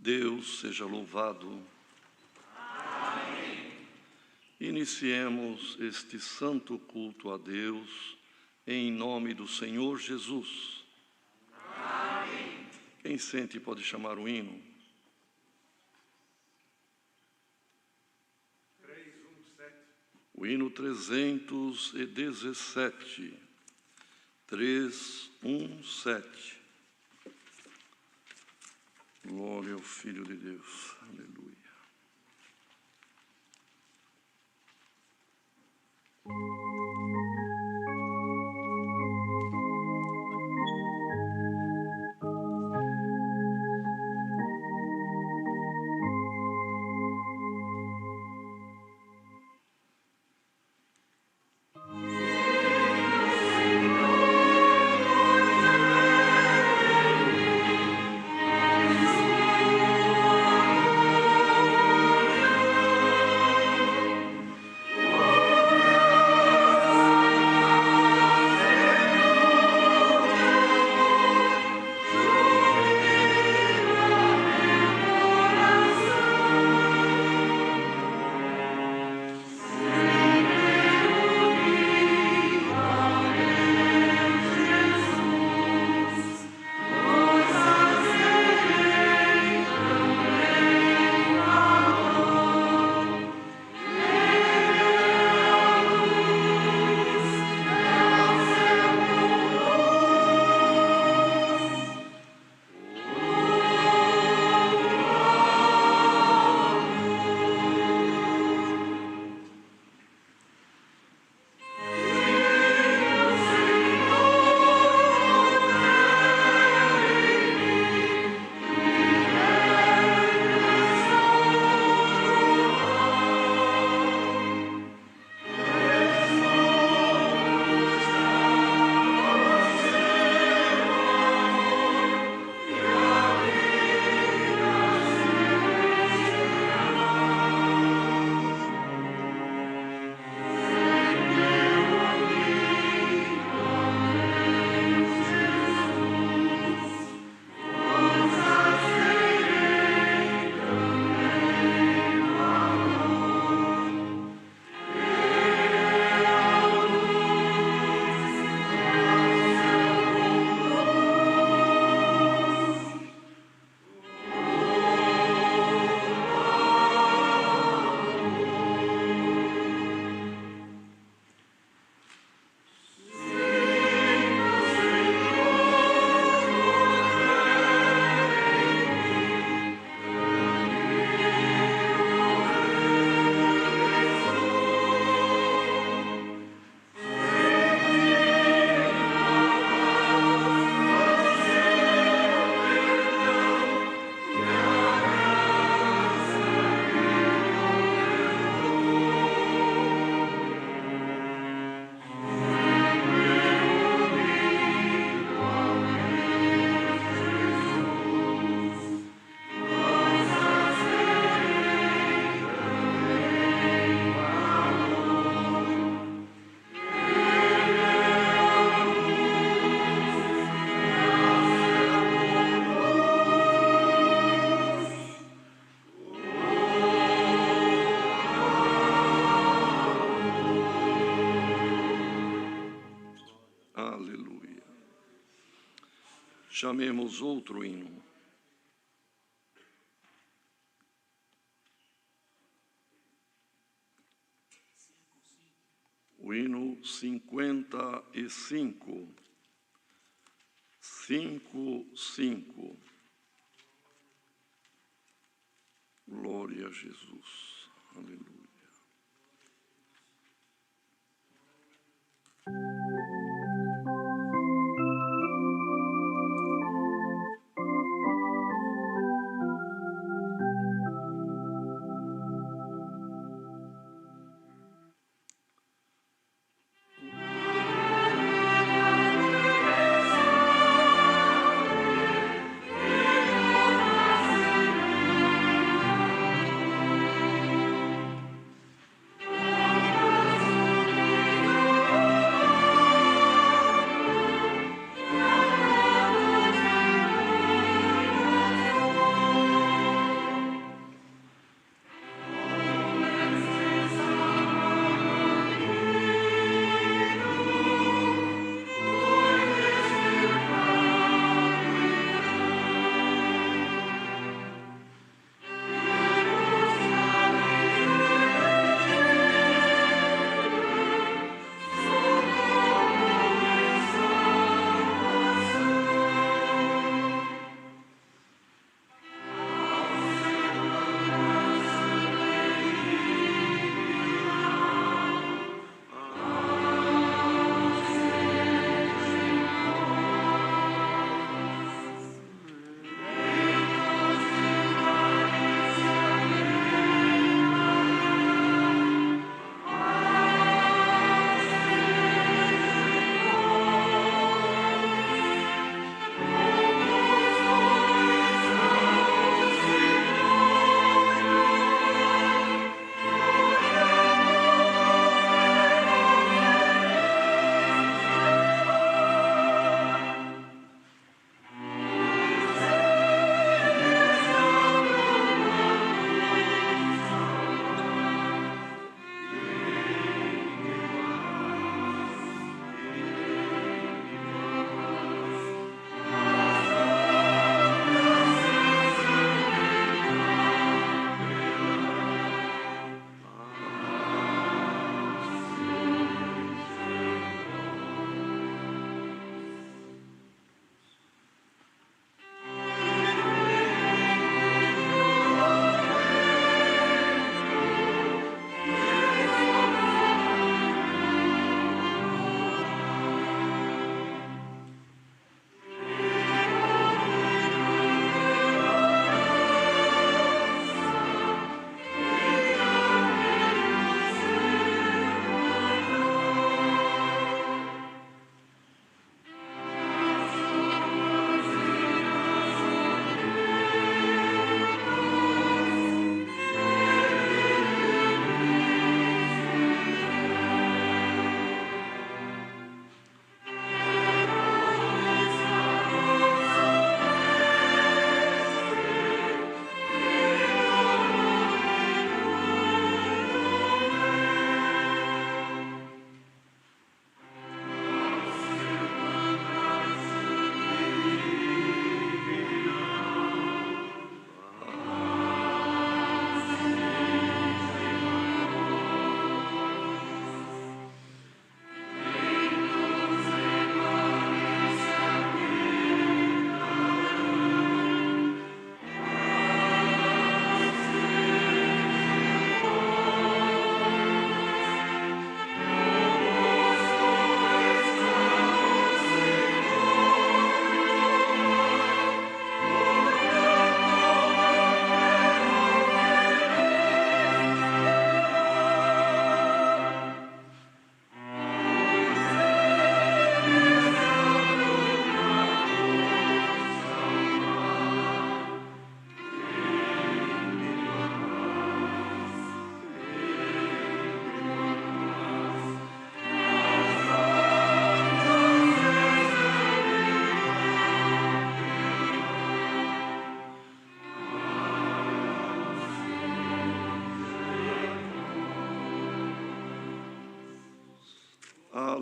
Deus seja louvado. Amém. Iniciemos este santo culto a Deus em nome do Senhor Jesus. Amém. Quem sente pode chamar o hino. 317. O hino 317. 317. Glória ao Filho de Deus. Aleluia. Chamemos outro hino. O hino 55. 55. Glória a Jesus. Aleluia.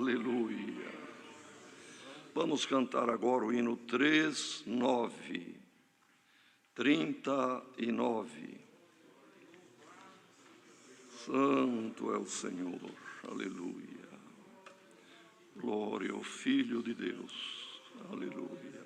Aleluia. Vamos cantar agora o hino 39. 39. Santo é o Senhor. Aleluia. Glória ao Filho de Deus. Aleluia.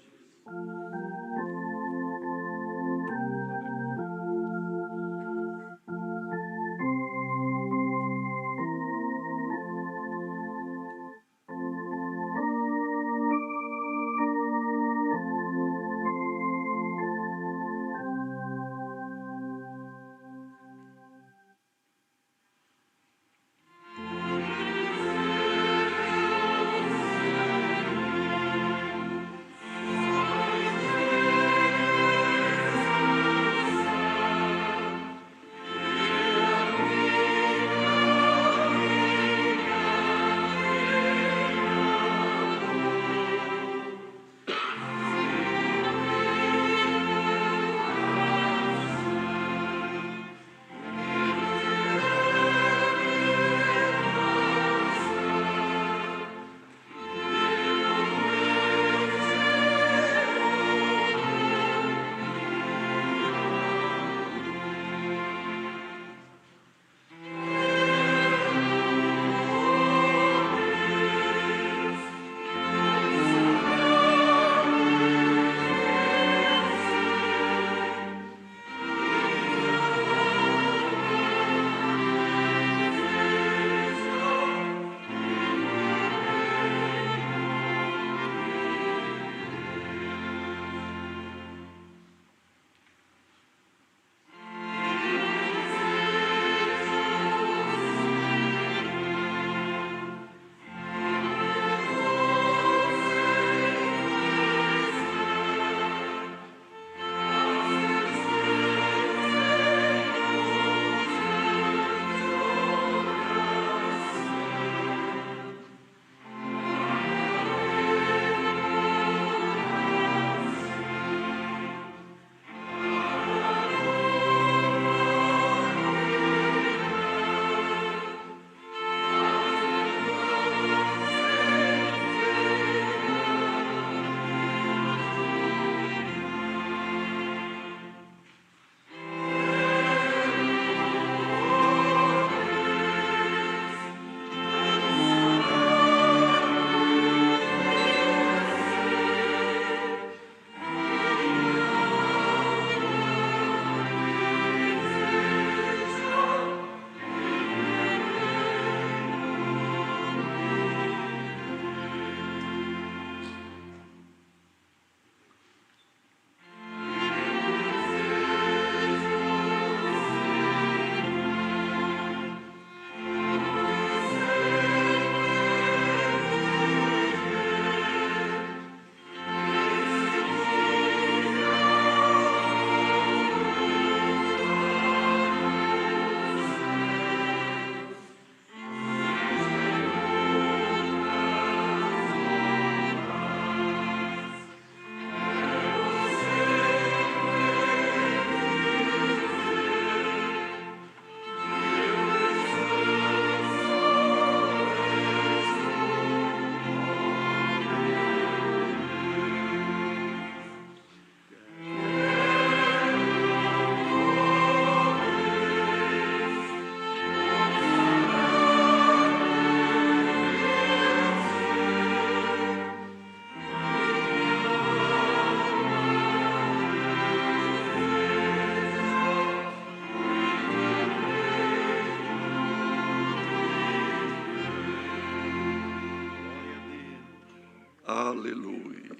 Aleluia.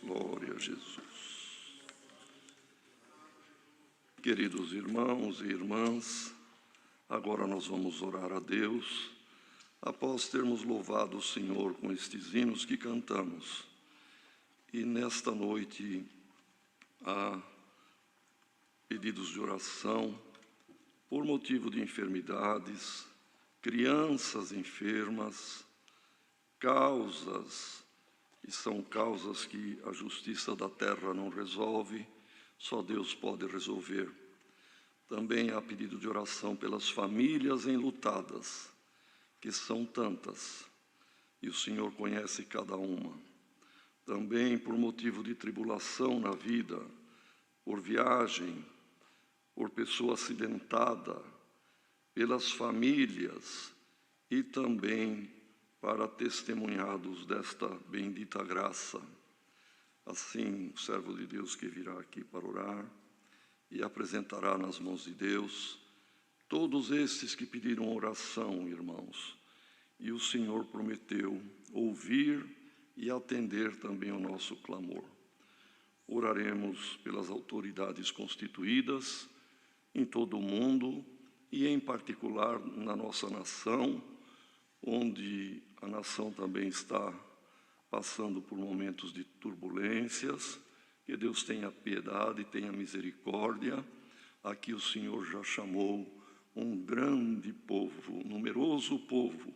Glória a Jesus. Queridos irmãos e irmãs, agora nós vamos orar a Deus, após termos louvado o Senhor com estes hinos que cantamos. E nesta noite há pedidos de oração por motivo de enfermidades, crianças enfermas, causas, e são causas que a justiça da terra não resolve, só Deus pode resolver. Também há pedido de oração pelas famílias enlutadas, que são tantas, e o Senhor conhece cada uma. Também por motivo de tribulação na vida, por viagem, por pessoa acidentada, pelas famílias e também para testemunhados desta bendita graça. Assim, o servo de Deus que virá aqui para orar e apresentará nas mãos de Deus todos estes que pediram oração, irmãos. E o Senhor prometeu ouvir e atender também o nosso clamor. Oraremos pelas autoridades constituídas em todo o mundo e, em particular, na nossa nação, onde a nação também está passando por momentos de turbulências. Que Deus tenha piedade, tenha misericórdia. Aqui o Senhor já chamou um grande povo, numeroso povo,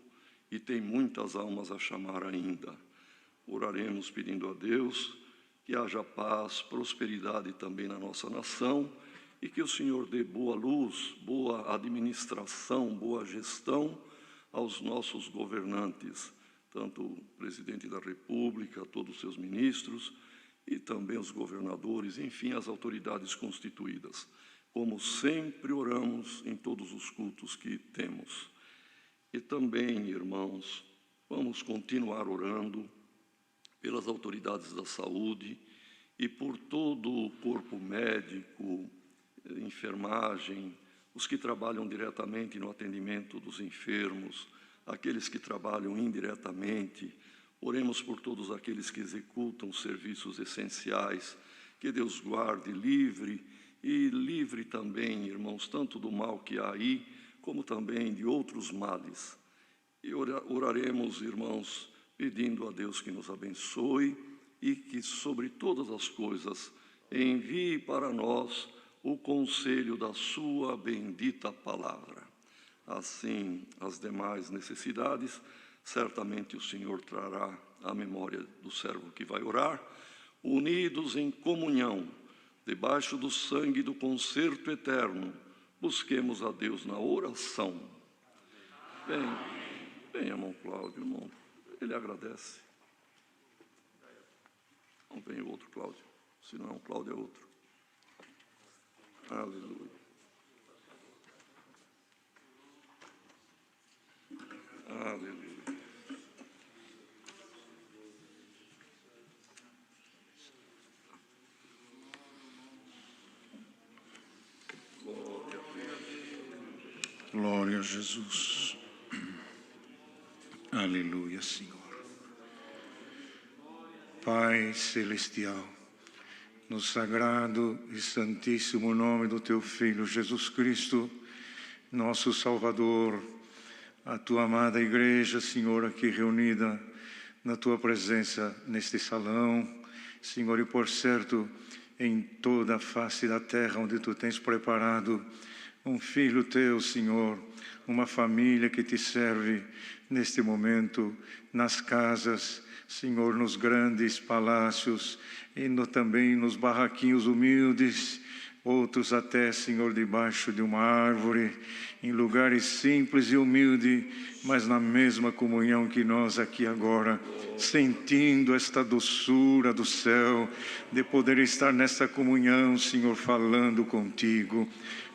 e tem muitas almas a chamar ainda. Oraremos pedindo a Deus que haja paz, prosperidade também na nossa nação e que o Senhor dê boa luz, boa administração, boa gestão aos nossos governantes, tanto o presidente da República, todos os seus ministros e também os governadores, enfim, as autoridades constituídas. Como sempre oramos em todos os cultos que temos. E também, irmãos, vamos continuar orando pelas autoridades da saúde e por todo o corpo médico, enfermagem, os que trabalham diretamente no atendimento dos enfermos, aqueles que trabalham indiretamente. Oremos por todos aqueles que executam serviços essenciais. Que Deus guarde, livre e livre também, irmãos, tanto do mal que há aí, como também de outros males. E oraremos, irmãos, pedindo a Deus que nos abençoe e que, sobre todas as coisas, envie para nós o conselho da sua bendita palavra. Assim, as demais necessidades, certamente o Senhor trará à memória do servo que vai orar, unidos em comunhão, debaixo do sangue do concerto eterno, busquemos a Deus na oração. Bem, irmão Cláudio, irmão, ele agradece. Não vem o outro Cláudio, se não é um Cláudio é outro. Aleluia. Aleluia. Glória a Jesus. Aleluia, Senhor. Pai Celestial, no sagrado e santíssimo nome do Teu Filho Jesus Cristo, nosso Salvador, a Tua amada Igreja, Senhor, aqui reunida na Tua presença neste salão, Senhor, e por certo, em toda a face da terra onde Tu tens preparado um filho Teu, Senhor, uma família que Te serve neste momento, nas casas, Senhor, nos grandes palácios e também nos barraquinhos humildes, outros até, Senhor, debaixo de uma árvore, em lugares simples e humildes, mas na mesma comunhão que nós aqui agora, sentindo esta doçura do céu, de poder estar nesta comunhão, Senhor, falando contigo.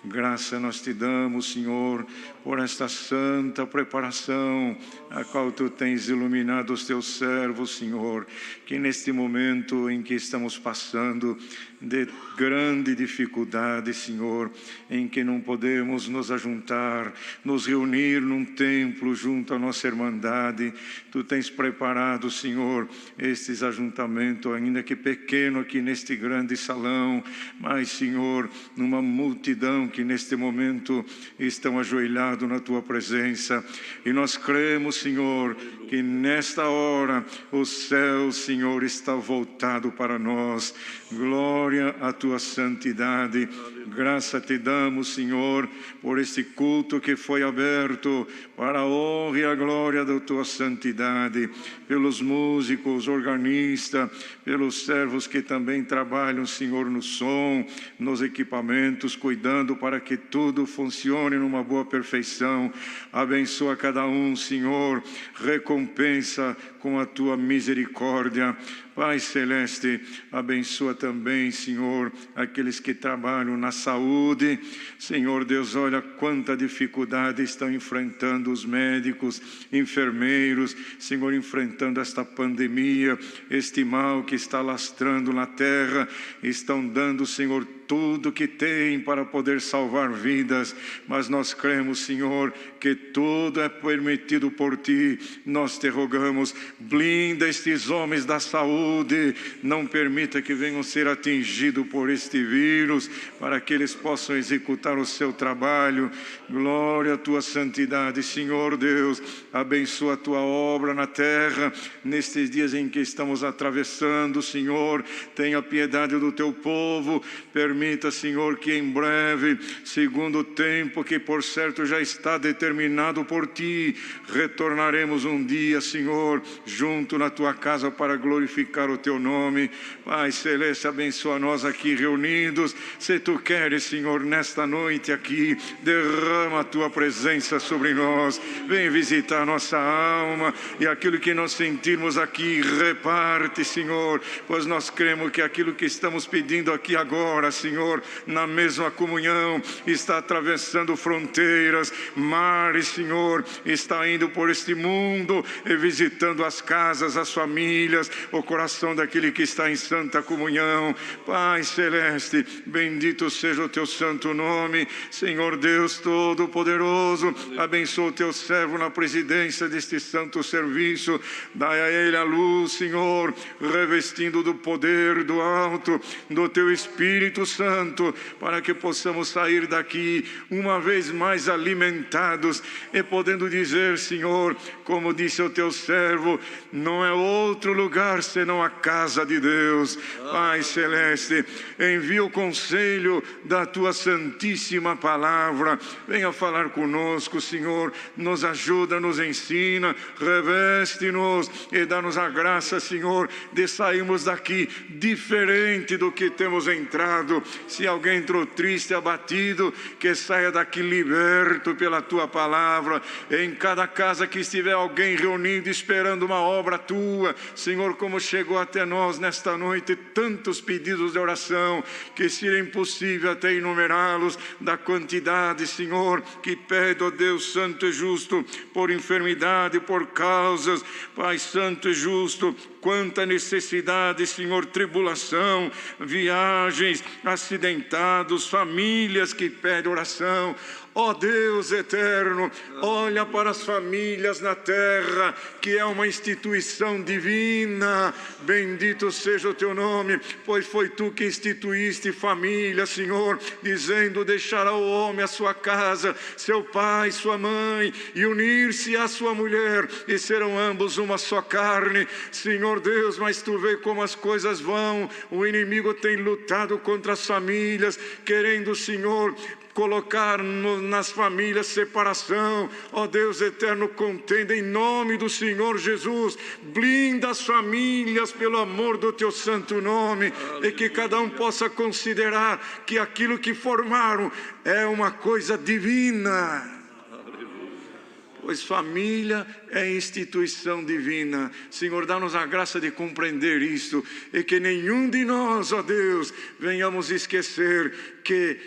Graça nós te damos, Senhor, por esta santa preparação, a qual Tu tens iluminado os Teus servos, Senhor, que neste momento em que estamos passando de grande dificuldade, Senhor, em que não podemos nos ajuntar, nos reunir num templo junto à nossa irmandade, Tu tens preparado, Senhor, estes ajuntamentos, ainda que pequeno aqui neste grande salão, mas, Senhor, numa multidão que neste momento estão ajoelhados na Tua presença. E nós cremos, Senhor, que nesta hora o céu, Senhor, está voltado para nós. Glória à Tua santidade. Graça Te damos, Senhor, por este culto que foi aberto para a honra e a glória da Tua santidade, pelos músicos, organistas, pelos servos que também trabalham, Senhor, no som, nos equipamentos, cuidando para que tudo funcione numa boa perfeição. Abençoa cada um, Senhor, recompensa com a tua misericórdia. Pai Celeste, abençoa também, Senhor, aqueles que trabalham na saúde. Senhor Deus, olha quanta dificuldade estão enfrentando os médicos, enfermeiros, Senhor, enfrentando esta pandemia, este mal que está lastrando na terra. Estão dando, Senhor, tudo que tem para poder salvar vidas, mas nós cremos, Senhor, que tudo é permitido por Ti. Nós te rogamos, blinda estes homens da saúde, não permita que venham ser atingidos por este vírus, para que eles possam executar o seu trabalho. Glória à Tua santidade, Senhor Deus, abençoa a Tua obra na terra, nestes dias em que estamos atravessando, Senhor, tenha piedade do Teu povo, permita, Senhor, que em breve, segundo o tempo que por certo já está determinado por Ti, retornaremos um dia, Senhor, junto na Tua casa para glorificar o Teu nome. Pai Celeste, abençoa nós aqui reunidos. Se Tu queres, Senhor, nesta noite aqui, derrama a Tua presença sobre nós. Vem visitar nossa alma e aquilo que nós sentirmos aqui, reparte, Senhor, pois nós cremos que aquilo que estamos pedindo aqui agora, Senhor, na mesma comunhão, está atravessando fronteiras, mares, Senhor, está indo por este mundo e visitando as casas, as famílias, o coração daquele que está em santa comunhão. Pai Celeste, bendito seja o Teu santo nome. Senhor Deus Todo-Poderoso, abençoa o Teu servo na presidência deste santo serviço. Dai a ele a luz, Senhor, revestindo do poder do alto, do Teu Espírito Santo, para que possamos sair daqui uma vez mais alimentados e podendo dizer, Senhor, como disse o Teu servo, não é outro lugar senão a casa de Deus. Pai Celeste, envia o conselho da Tua santíssima palavra, venha falar conosco, Senhor, nos ajuda, nos ensina, reveste-nos e dá-nos a graça, Senhor, de sairmos daqui diferente do que temos entrado. Se alguém entrou triste, abatido, que saia daqui liberto pela Tua palavra. Em cada casa que estiver alguém reunido esperando uma obra Tua, Senhor, como chegou até nós nesta noite tantos pedidos de oração, que seria impossível até enumerá-los, da quantidade, Senhor, que pede, ó Deus santo e justo, por enfermidade, por causas, Pai santo e justo, quanta necessidade, Senhor, tribulação, viagens, acidentados, famílias que pedem oração. Ó Deus eterno, olha para as famílias na terra, que é uma instituição divina. Bendito seja o Teu nome, pois foi Tu que instituíste família, Senhor, dizendo: deixará o homem a sua casa, seu pai, sua mãe, e unir-se à sua mulher, e serão ambos uma só carne. Senhor Deus, mas Tu vê como as coisas vão. O inimigo tem lutado contra as famílias, querendo, Senhor, colocar nas famílias separação. Ó Deus eterno, contenda em nome do Senhor Jesus, blinda as famílias pelo amor do Teu santo nome. Aleluia. E que cada um possa considerar que aquilo que formaram é uma coisa divina. Pois família é instituição divina. Senhor, dá-nos a graça de compreender isto, e que nenhum de nós, ó Deus, venhamos esquecer que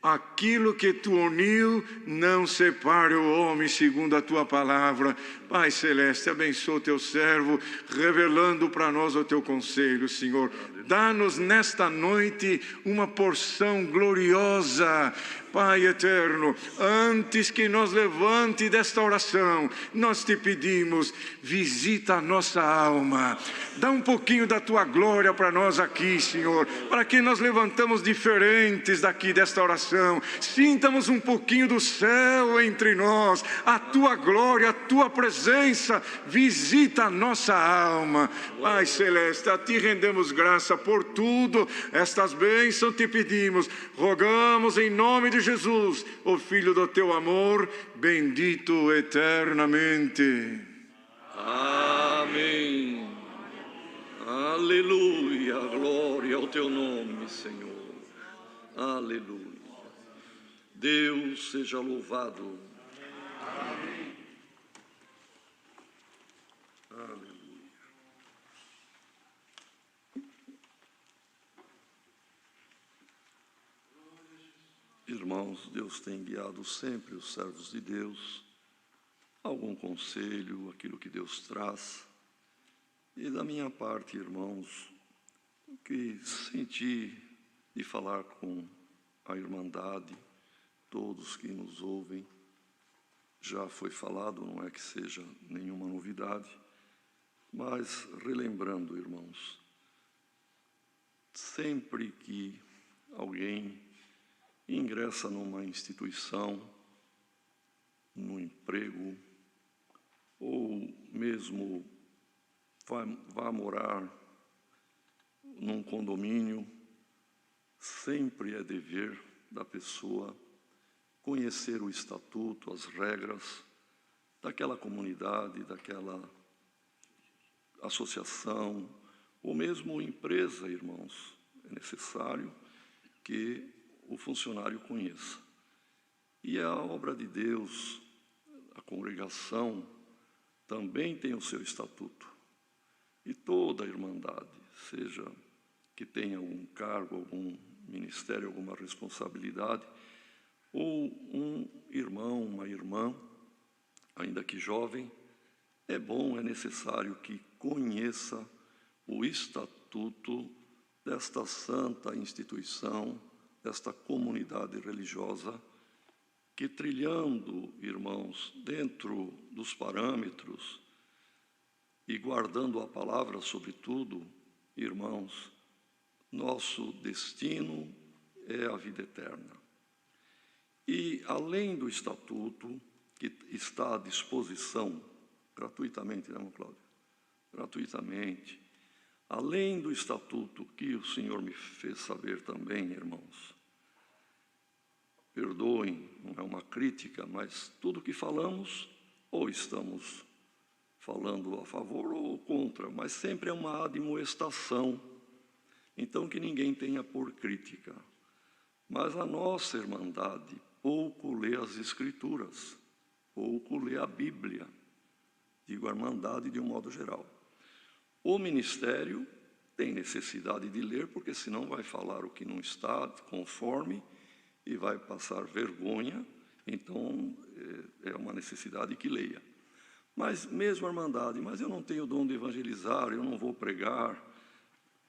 aquilo que Tu uniu, não separe o homem, segundo a Tua palavra. Pai Celeste, abençoa o Teu servo, revelando para nós o Teu conselho, Senhor. Dá-nos nesta noite uma porção gloriosa. Pai eterno, antes que nos levante desta oração, nós Te pedimos, visita a nossa alma. Dá um pouquinho da Tua glória para nós aqui, Senhor, para que nós levantamos diferentes daqui desta oração. Sintamos um pouquinho do céu entre nós, a Tua glória, a Tua presença. Visita a nossa alma. Pai Celeste, a Ti rendemos graça por tudo. Estas bênçãos Te pedimos, rogamos em nome de Jesus, o Filho do Teu amor, bendito eternamente. Amém. Aleluia. Glória ao Teu nome, Senhor. Aleluia. Deus seja louvado. Amém. Aleluia. Irmãos, Deus tem guiado sempre os servos de Deus, algum conselho, aquilo que Deus traz. E da minha parte, irmãos, o que senti de falar com a Irmandade, todos que nos ouvem, já foi falado, não é que seja nenhuma novidade, mas relembrando, irmãos, sempre que alguém ingressa numa instituição, num emprego, ou mesmo vai morar num condomínio, sempre é dever da pessoa conhecer o estatuto, as regras daquela comunidade, daquela associação, ou mesmo empresa, irmãos. É necessário que o funcionário conheça. E a obra de Deus, a congregação, também tem o seu estatuto. E toda a irmandade, seja que tenha algum cargo, algum ministério, alguma responsabilidade, ou um irmão, uma irmã, ainda que jovem, é bom, é necessário que conheça o estatuto desta santa instituição, desta comunidade religiosa, que trilhando, irmãos, dentro dos parâmetros e guardando a palavra sobretudo, irmãos, nosso destino é a vida eterna. E, além do estatuto, que está à disposição, gratuitamente, né, irmão Cláudio? Gratuitamente. Além do estatuto que o Senhor me fez saber também, irmãos, perdoem, não é uma crítica, mas tudo que falamos, ou estamos falando a favor ou contra, mas sempre é uma admoestação. Então, que ninguém tenha por crítica. Mas a nossa irmandade pouco lê as Escrituras, pouco lê a Bíblia, digo a irmandade de um modo geral. O ministério tem necessidade de ler, porque senão vai falar o que não está conforme e vai passar vergonha, então é uma necessidade que leia. Mas mesmo a irmandade, mas eu não tenho dom de evangelizar, eu não vou pregar,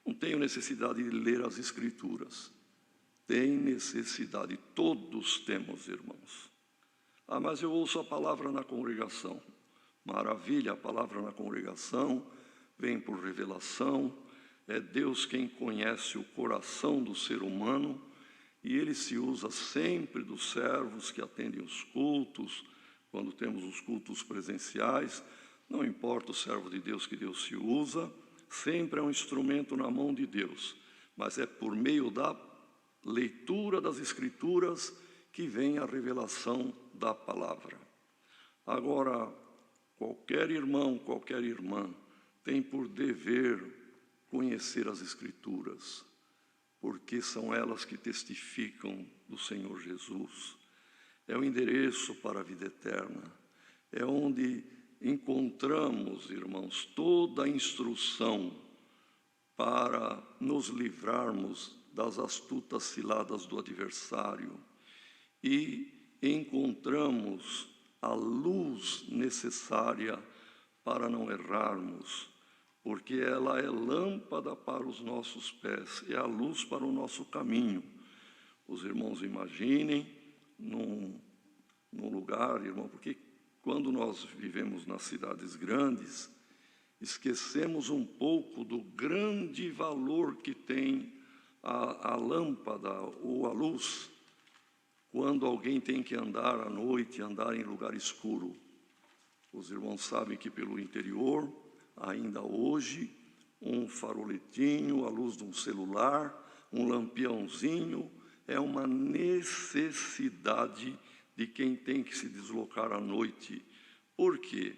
não tenho necessidade de ler as Escrituras. Tem necessidade, todos temos, irmãos. Ah, mas eu ouço a palavra na congregação. Maravilha, a palavra na congregação vem por revelação, é Deus quem conhece o coração do ser humano, e Ele se usa sempre dos servos que atendem os cultos, quando temos os cultos presenciais, não importa o servo de Deus que Deus se usa, sempre é um instrumento na mão de Deus, mas é por meio da leitura das Escrituras que vem a revelação da palavra. Agora, qualquer irmão, qualquer irmã tem por dever conhecer as Escrituras, porque são elas que testificam do Senhor Jesus. É o endereço para a vida eterna, é onde encontramos, irmãos, toda a instrução para nos livrarmos das astutas ciladas do adversário e encontramos a luz necessária para não errarmos, porque ela é lâmpada para os nossos pés, é a luz para o nosso caminho. Os irmãos imaginem num lugar, irmão, porque quando nós vivemos nas cidades grandes, esquecemos um pouco do grande valor que tem a lâmpada ou a luz, quando alguém tem que andar à noite, andar em lugar escuro. Os irmãos sabem que pelo interior, ainda hoje, um faroletinho, a luz de um celular, um lampiãozinho, é uma necessidade de quem tem que se deslocar à noite. Por quê?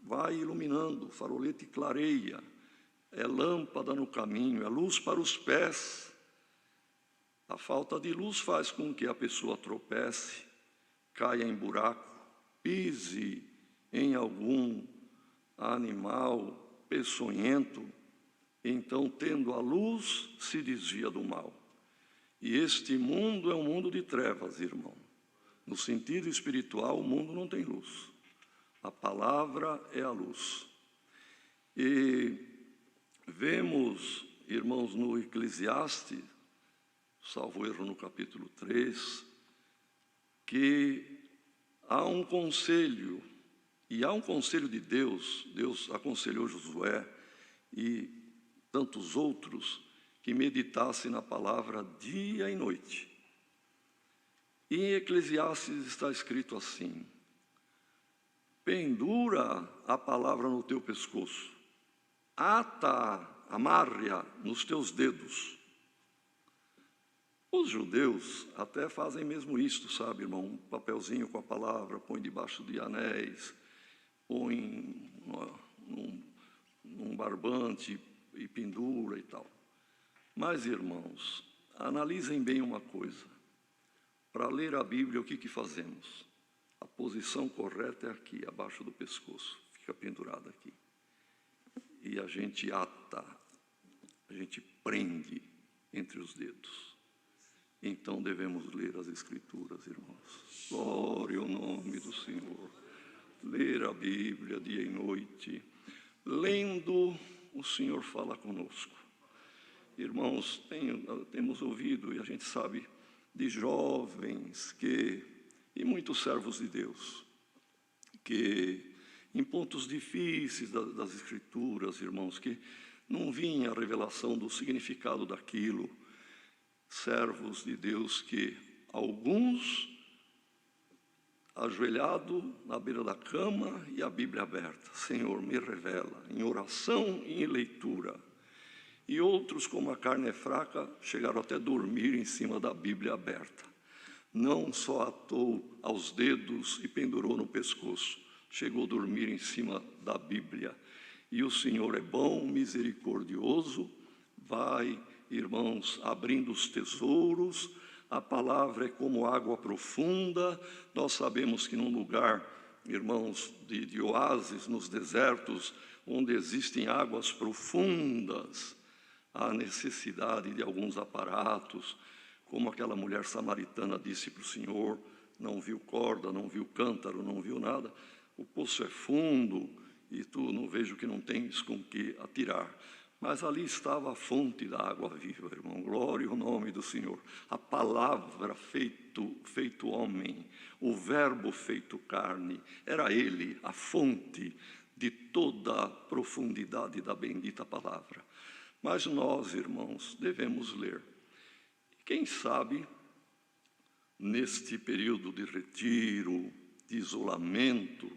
Vai iluminando, o farolete clareia, é lâmpada no caminho, é luz para os pés. A falta de luz faz com que a pessoa tropece, caia em buraco, pise em algum animal peçonhento, então, tendo a luz, se desvia do mal. E este mundo é um mundo de trevas, irmão. No sentido espiritual, o mundo não tem luz. A palavra é a luz. E vemos, irmãos, no Eclesiastes, salvo erro no capítulo 3, que há um conselho, e há um conselho de Deus. Deus aconselhou Josué e tantos outros que meditassem na palavra dia e noite. E em Eclesiastes está escrito assim: pendura a palavra no teu pescoço, ata, amarre-a nos teus dedos. Os judeus até fazem mesmo isto, sabe, irmão? Um papelzinho com a palavra, põe debaixo de anéis, põe num barbante e pendura e tal. Mas, irmãos, analisem bem uma coisa. Para ler a Bíblia, o que fazemos? A posição correta é aqui, abaixo do pescoço, fica pendurada aqui. E a gente ata, a gente prende entre os dedos. Então devemos ler as Escrituras, irmãos. Glória ao nome do Senhor. Ler a Bíblia dia e noite. Lendo, o Senhor fala conosco. Irmãos, temos ouvido, e a gente sabe, de jovens e muitos servos de Deus, que em pontos difíceis das Escrituras, irmãos, que não vinha a revelação do significado daquilo, servos de Deus que alguns ajoelhado na beira da cama e a Bíblia aberta, Senhor, me revela, em oração e em leitura. E outros, como a carne é fraca, chegaram até a dormir em cima da Bíblia aberta. Não só atou aos dedos e pendurou no pescoço, chegou a dormir em cima da Bíblia. E o Senhor é bom, misericordioso, vai, irmãos, abrindo os tesouros. A palavra é como água profunda. Nós sabemos que num lugar, irmãos, de oásis, nos desertos, onde existem águas profundas, há necessidade de alguns aparatos, como aquela mulher samaritana disse para o Senhor, não viu corda, não viu cântaro, não viu nada, o poço é fundo e tu não vejo que não tens com que atirar. Mas ali estava a fonte da água viva, irmão. Glória ao nome do Senhor. A palavra feito homem, o verbo feito carne, era ele, a fonte de toda a profundidade da bendita palavra. Mas nós, irmãos, devemos ler. Quem sabe, neste período de retiro, de isolamento,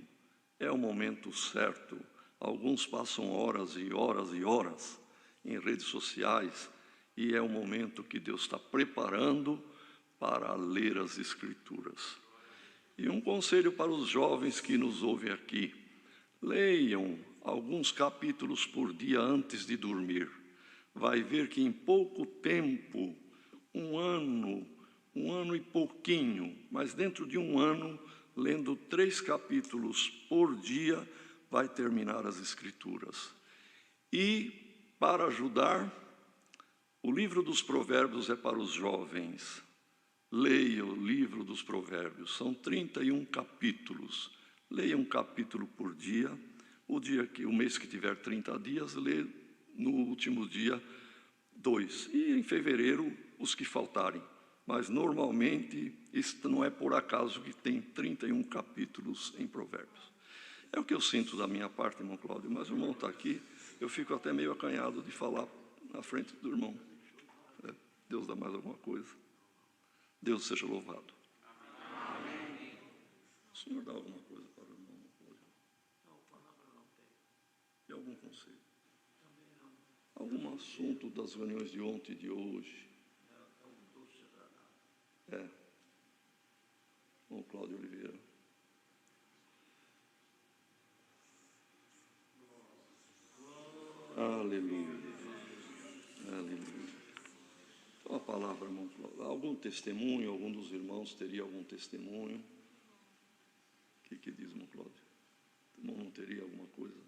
é o momento certo. Alguns passam horas e horas e horas em redes sociais e é o momento que Deus está preparando para ler as Escrituras. E um conselho para os jovens que nos ouvem aqui: leiam alguns capítulos por dia antes de dormir. Vai ver que em pouco tempo, um ano e pouquinho, mas dentro de um ano, lendo 3 capítulos por dia, vai terminar as Escrituras. E, para ajudar, o livro dos Provérbios é para os jovens. Leia o livro dos Provérbios, são 31 capítulos. Leia um capítulo por dia. O mês que tiver 30 dias, lê no último dia 2. E em fevereiro, os que faltarem. Mas, normalmente, isso não é por acaso que tem 31 capítulos em Provérbios. É o que eu sinto da minha parte, irmão Cláudio, mas o irmão está aqui, eu fico até meio acanhado de falar na frente do irmão. Deus dá mais alguma coisa? Deus seja louvado. Amém. O Senhor dá alguma coisa para o irmão Cláudio? Não, palavra não tem. E algum conselho? Também não. Algum assunto das reuniões de ontem e de hoje? Irmão Cláudio Oliveira. Aleluia. Aleluia. Então a palavra palavra, irmão Cláudio. Algum testemunho? Algum dos irmãos teria algum testemunho? O que diz, irmão Cláudio? O irmão não teria alguma coisa?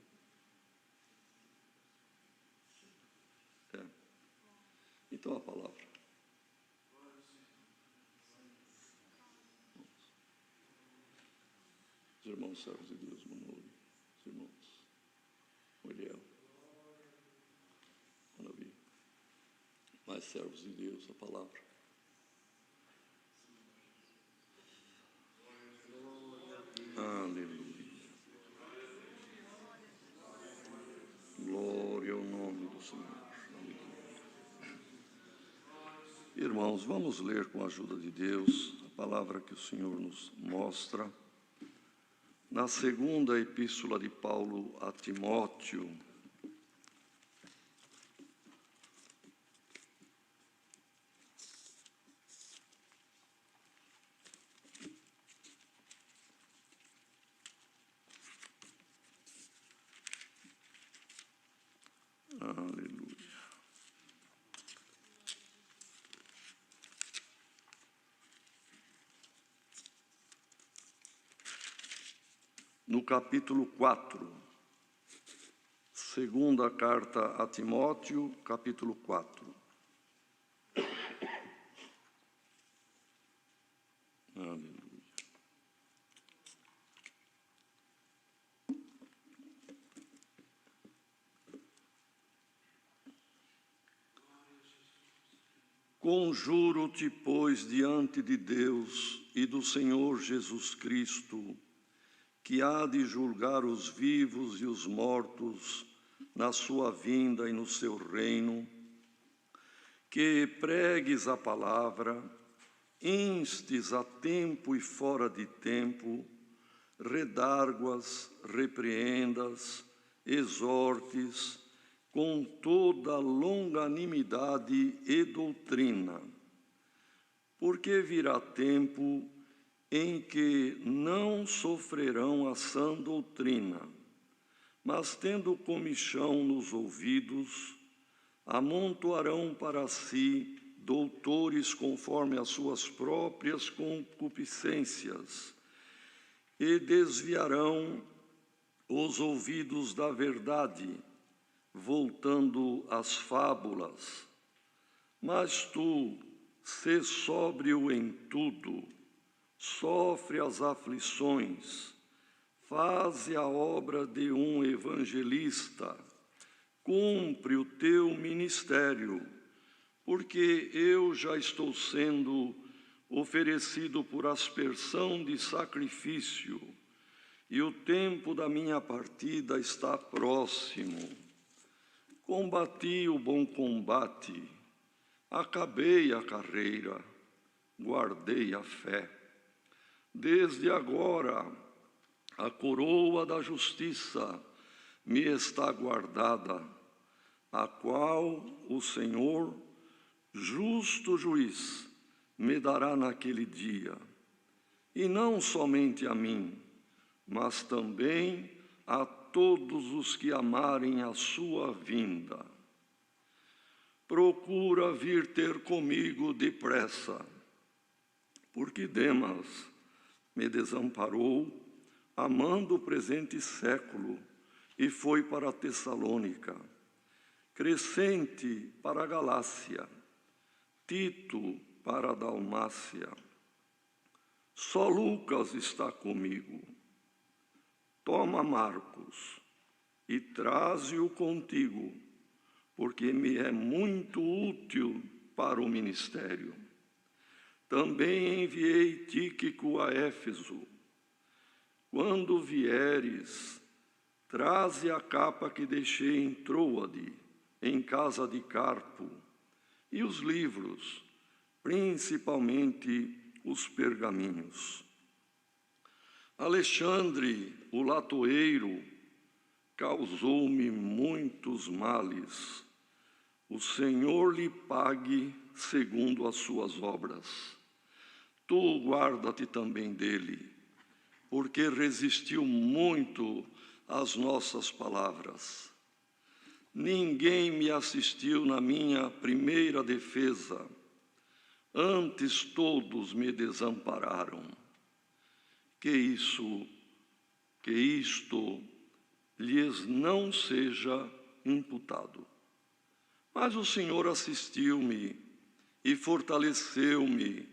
Então a palavra. Os irmãos servos de Deus, Manoli, os irmãos Muriel, Manavi, mais servos de Deus, a palavra. Aleluia. Glória ao nome do Senhor. Irmãos, vamos ler com a ajuda de Deus a palavra que o Senhor nos mostra na segunda epístola de Paulo a Timóteo. Aleluia. No capítulo 4, segunda carta a Timóteo, capítulo 4. Aleluia. Conjuro-te, pois, diante de Deus e do Senhor Jesus Cristo, que há de julgar os vivos e os mortos na sua vinda e no seu reino, que pregues a palavra, instes a tempo e fora de tempo, redarguas, repreendas, exortes, com toda longanimidade e doutrina, porque virá tempo em que não sofrerão a sã doutrina, mas tendo comichão nos ouvidos, amontoarão para si doutores conforme as suas próprias concupiscências, e desviarão os ouvidos da verdade, voltando às fábulas. Mas tu, sê sóbrio em tudo, sofre as aflições, faze a obra de um evangelista, cumpre o teu ministério, porque eu já estou sendo oferecido por aspersão de sacrifício, e o tempo da minha partida está próximo. Combati o bom combate, acabei a carreira, guardei a fé. Desde agora, a coroa da justiça me está guardada, a qual o Senhor, justo juiz, me dará naquele dia, e não somente a mim, mas também a todos os que amarem a sua vinda. Procura vir ter comigo depressa, porque Demas me desamparou, amando o presente século, e foi para Tessalônica. Crescente para a Galácia, Tito para a Dalmácia. Só Lucas está comigo. Toma Marcos e traze-o contigo, porque me é muito útil para o ministério. Também enviei Tíquico a Éfeso. Quando vieres, traze a capa que deixei em Troade, em casa de Carpo, e os livros, principalmente os pergaminhos. Alexandre, o latoeiro, causou-me muitos males. O Senhor lhe pague segundo as suas obras. Tu guarda-te também dele, porque resistiu muito às nossas palavras. Ninguém me assistiu na minha primeira defesa, antes todos me desampararam. Que isto lhes não seja imputado. Mas o Senhor assistiu-me e fortaleceu-me,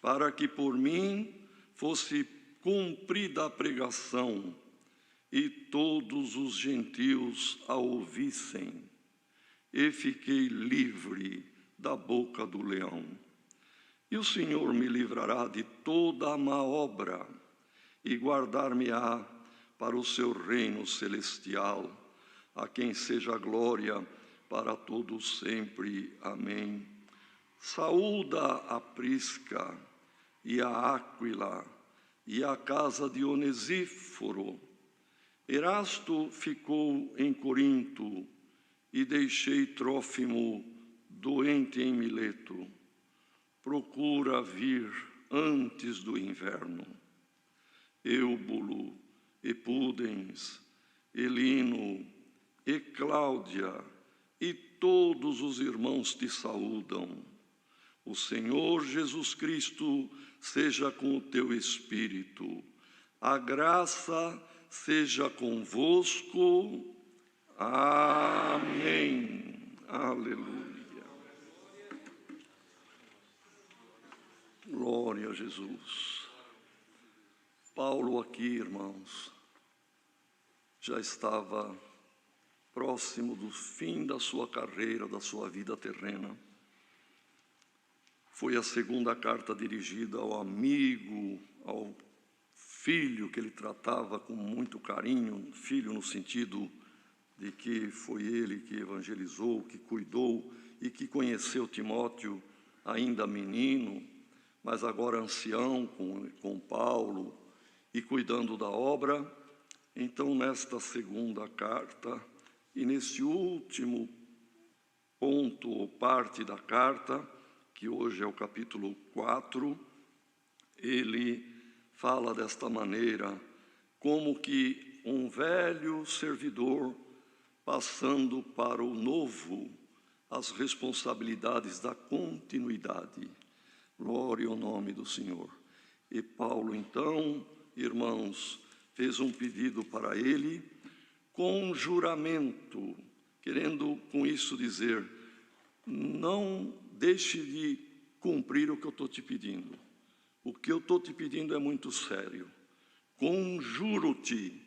para que por mim fosse cumprida a pregação, e todos os gentios a ouvissem, e fiquei livre da boca do leão. E o Senhor me livrará de toda a má obra, e guardar-me-á para o seu reino celestial, a quem seja a glória para todos sempre. Amém. Saúda a Prisca e a Áquila e a casa de Onesíforo. Erasto ficou em Corinto e deixei Trófimo doente em Mileto. Procura vir antes do inverno. Eubulo, e Pudens, e Lino, e Cláudia, e todos os irmãos te saúdam. O Senhor Jesus Cristo seja com o teu espírito. A graça seja convosco. Amém. Aleluia. Glória a Jesus. Paulo aqui, irmãos, já estava próximo do fim da sua carreira, da sua vida terrena. Foi a segunda carta dirigida ao amigo, ao filho que ele tratava com muito carinho, filho no sentido de que foi ele que evangelizou, que cuidou e que conheceu Timóteo ainda menino, mas agora ancião com Paulo e cuidando da obra. Então, nesta segunda carta, e nesse último ponto ou parte da carta, que hoje é o capítulo 4, ele fala desta maneira, como que um velho servidor passando para o novo, as responsabilidades da continuidade. Glória ao nome do Senhor. E Paulo, então, irmãos, fez um pedido para ele, com juramento, querendo com isso dizer, não deixe de cumprir o que eu estou te pedindo. O que eu estou te pedindo é muito sério. Conjuro-te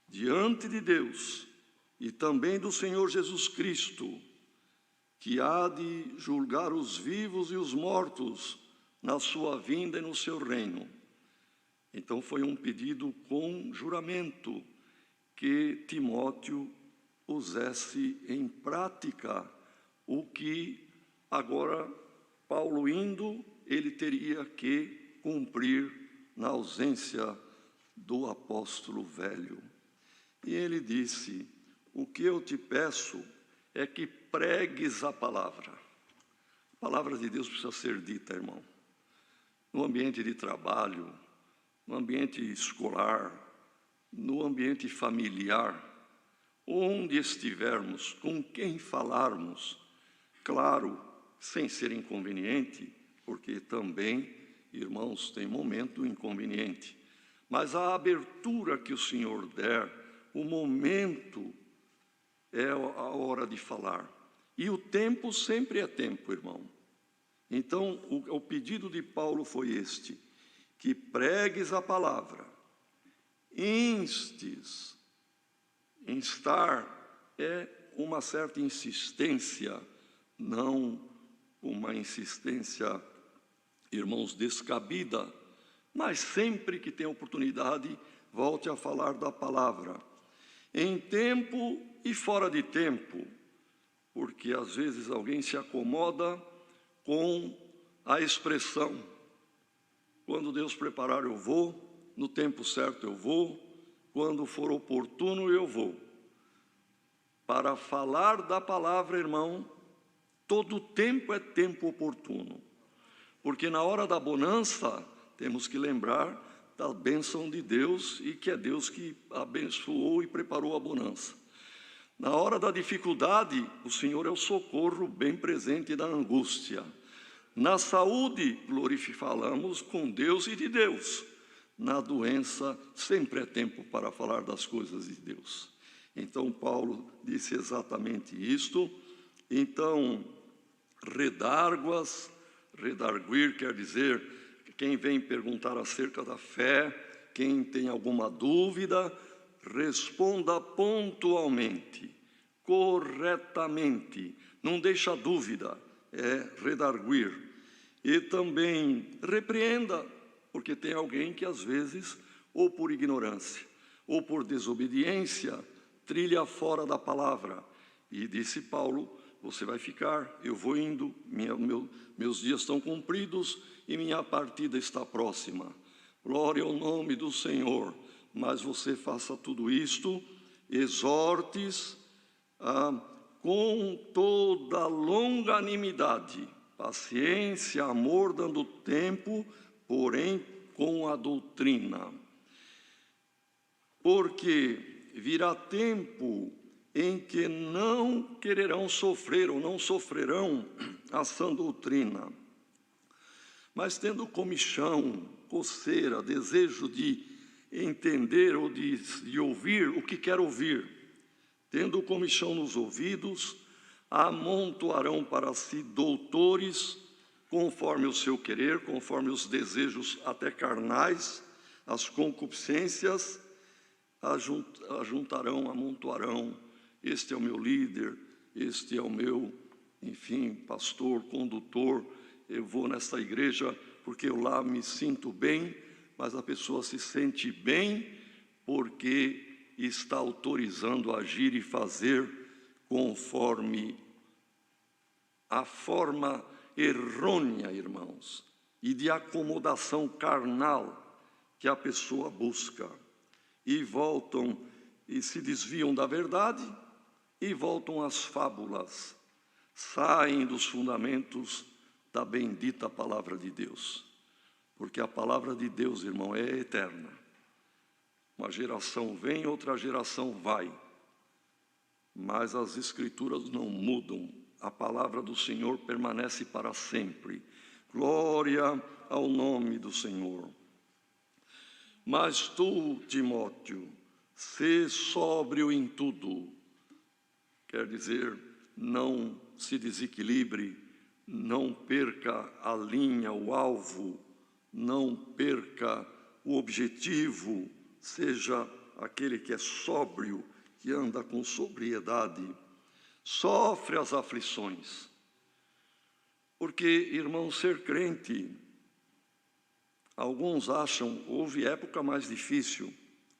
diante de Deus e também do Senhor Jesus Cristo, que há de julgar os vivos e os mortos na sua vinda e no seu reino. Então foi um pedido com juramento, que Timóteo pusesse em prática o que agora, Paulo indo, ele teria que cumprir na ausência do apóstolo velho. E ele disse, o que eu te peço é que pregues a palavra. A palavra de Deus precisa ser dita, irmão. No ambiente de trabalho, no ambiente escolar, no ambiente familiar, onde estivermos, com quem falarmos, claro, sem ser inconveniente, porque também, irmãos, tem momento inconveniente, mas a abertura que o Senhor der, o momento é a hora de falar. E o tempo sempre é tempo, irmão. Então, o pedido de Paulo foi este, que pregues a palavra, instes. Instar é uma certa insistência, não uma insistência, irmãos, descabida, mas sempre que tem oportunidade, volte a falar da palavra, em tempo e fora de tempo, porque às vezes alguém se acomoda com a expressão, quando Deus preparar eu vou, no tempo certo eu vou, quando for oportuno eu vou. Para falar da palavra, irmão, todo tempo é tempo oportuno, porque na hora da bonança temos que lembrar da bênção de Deus e que é Deus que abençoou e preparou a bonança. Na hora da dificuldade, o Senhor é o socorro bem presente da angústia. Na saúde, falamos com Deus e de Deus. Na doença, sempre é tempo para falar das coisas de Deus. Então, Paulo disse exatamente isto. Então, redarguir quer dizer, quem vem perguntar acerca da fé, quem tem alguma dúvida, responda pontualmente, corretamente, não deixa dúvida, é redarguir. E também repreenda, porque tem alguém que às vezes, ou por ignorância, ou por desobediência, trilha fora da palavra. E disse Paulo, você vai ficar, eu vou indo, meus dias estão cumpridos e minha partida está próxima. Glória ao nome do Senhor. Mas você faça tudo isto, exortes com toda longanimidade, paciência, amor, dando tempo, porém com a doutrina. Porque virá tempo em que não quererão sofrer ou não sofrerão a sã doutrina, mas tendo comichão, coceira, desejo de entender ou de ouvir o que quer ouvir, tendo comichão nos ouvidos, amontoarão para si doutores, conforme o seu querer, conforme os desejos até carnais, as concupiscências, amontoarão. Este é o meu líder, este é o meu, enfim, pastor, condutor. Eu vou nesta igreja porque eu lá me sinto bem, mas a pessoa se sente bem porque está autorizando a agir e fazer conforme a forma errônea, irmãos, e de acomodação carnal que a pessoa busca. E voltam e se desviam da verdade e voltam às fábulas, saem dos fundamentos da bendita palavra de Deus. Porque a palavra de Deus, irmão, é eterna. Uma geração vem, outra geração vai. Mas as Escrituras não mudam. A palavra do Senhor permanece para sempre. Glória ao nome do Senhor. Mas tu, Timóteo, sê sóbrio em tudo. Quer dizer, não se desequilibre, não perca a linha, o alvo, não perca o objetivo, seja aquele que é sóbrio, que anda com sobriedade, sofre as aflições. Porque, irmão, ser crente, alguns acham, houve época mais difícil,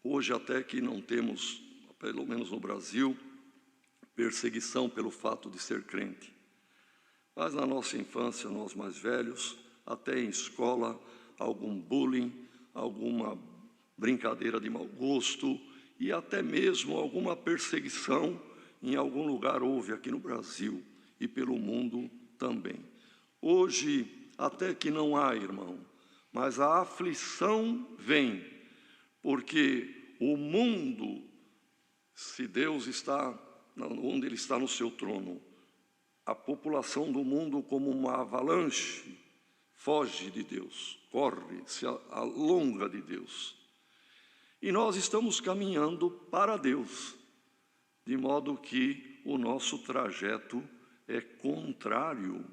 hoje até que não temos, pelo menos no Brasil, perseguição pelo fato de ser crente. Mas na nossa infância, nós mais velhos, até em escola, algum bullying, alguma brincadeira de mau gosto e até mesmo alguma perseguição em algum lugar houve aqui no Brasil e pelo mundo também. Hoje, até que não há, irmão, mas a aflição vem, porque o mundo, se Deus está onde Ele está no seu trono, a população do mundo como uma avalanche foge de Deus, corre, se alonga de Deus. E nós estamos caminhando para Deus, de modo que o nosso trajeto é contrário